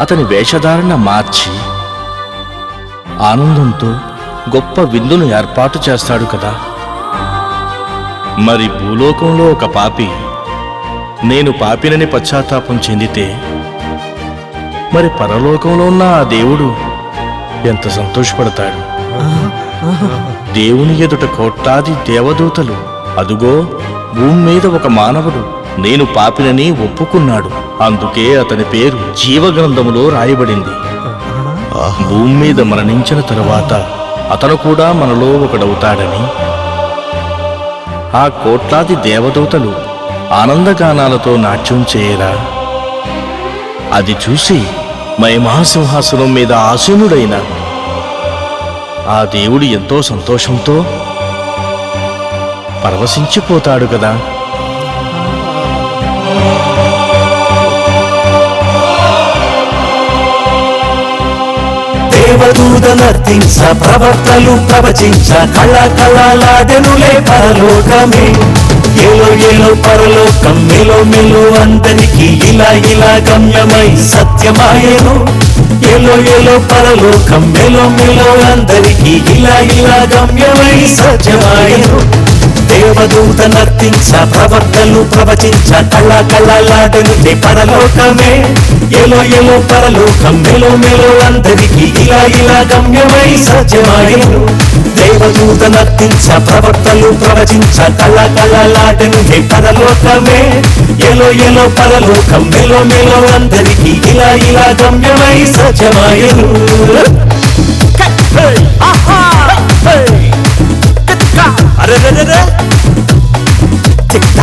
అతని వేషధారణ మార్చి ఆనందంతో గొప్ప విందును ఏర్పాటు చేస్తాడు కదా. మరి భూలోకంలో ఒక పాపి నేను పాపినని పశ్చాత్తాపం చెందితే మరి పరలోకంలో ఉన్న ఆ దేవుడు ఎంత సంతోషపడతాడు. దేవుని ఎదుట కోట్లాది దేవదూతలు, అదుగో భూమి మీద ఒక మానవుడు నేను పాపినని ఒప్పుకున్నాడు, అందుకే అతని పేరు జీవగ్రంథములో రాయబడింది. భూమి మీద మరణించిన తరువాత అతను కూడా మనలో ఒకడవుతాడని ఆ కోట్లాది దేవదూతలు ఆనందగానాలతో నాట్యం చేయరా. అది చూసి మహిమాసింహాసనం మీద ఆసీనుడైన ఆ దేవుడు ఎంతో సంతోషంతో పరవశించిపోతాడు కదా. దేవదూత నర్తించ ప్రవక్తలు ప్రవచించ కళ్ళలాడెనులే పరలోకమే ఎలో ఎలో పరలోకం మెలో మెలో అందరికి ఇలా గమ్యమై సత్యమాయను ఎలో ఎలో పరలోకం మెలో మెలో అందరికి ఇలా గమ్యమై సత్యమాయను దేవదూత నర్తించ ప్రవక్తలు ప్రవచించ కళ్ళలాడెను పరలోకమే ఎలో ఎలో పరలోకం మెలో మెలో అందరికి ఇలా గమ్యమై సత్యమాయను దేవదూత నర్తించ ప్రవక్తలు ప్రవచించ కళ్ళలాడెను పరలోకమే ఎలో ఎలో పరలోకం మెలో మెలో అందరికి ఇలా గమ్యమై సత్యమాయను చిక్తా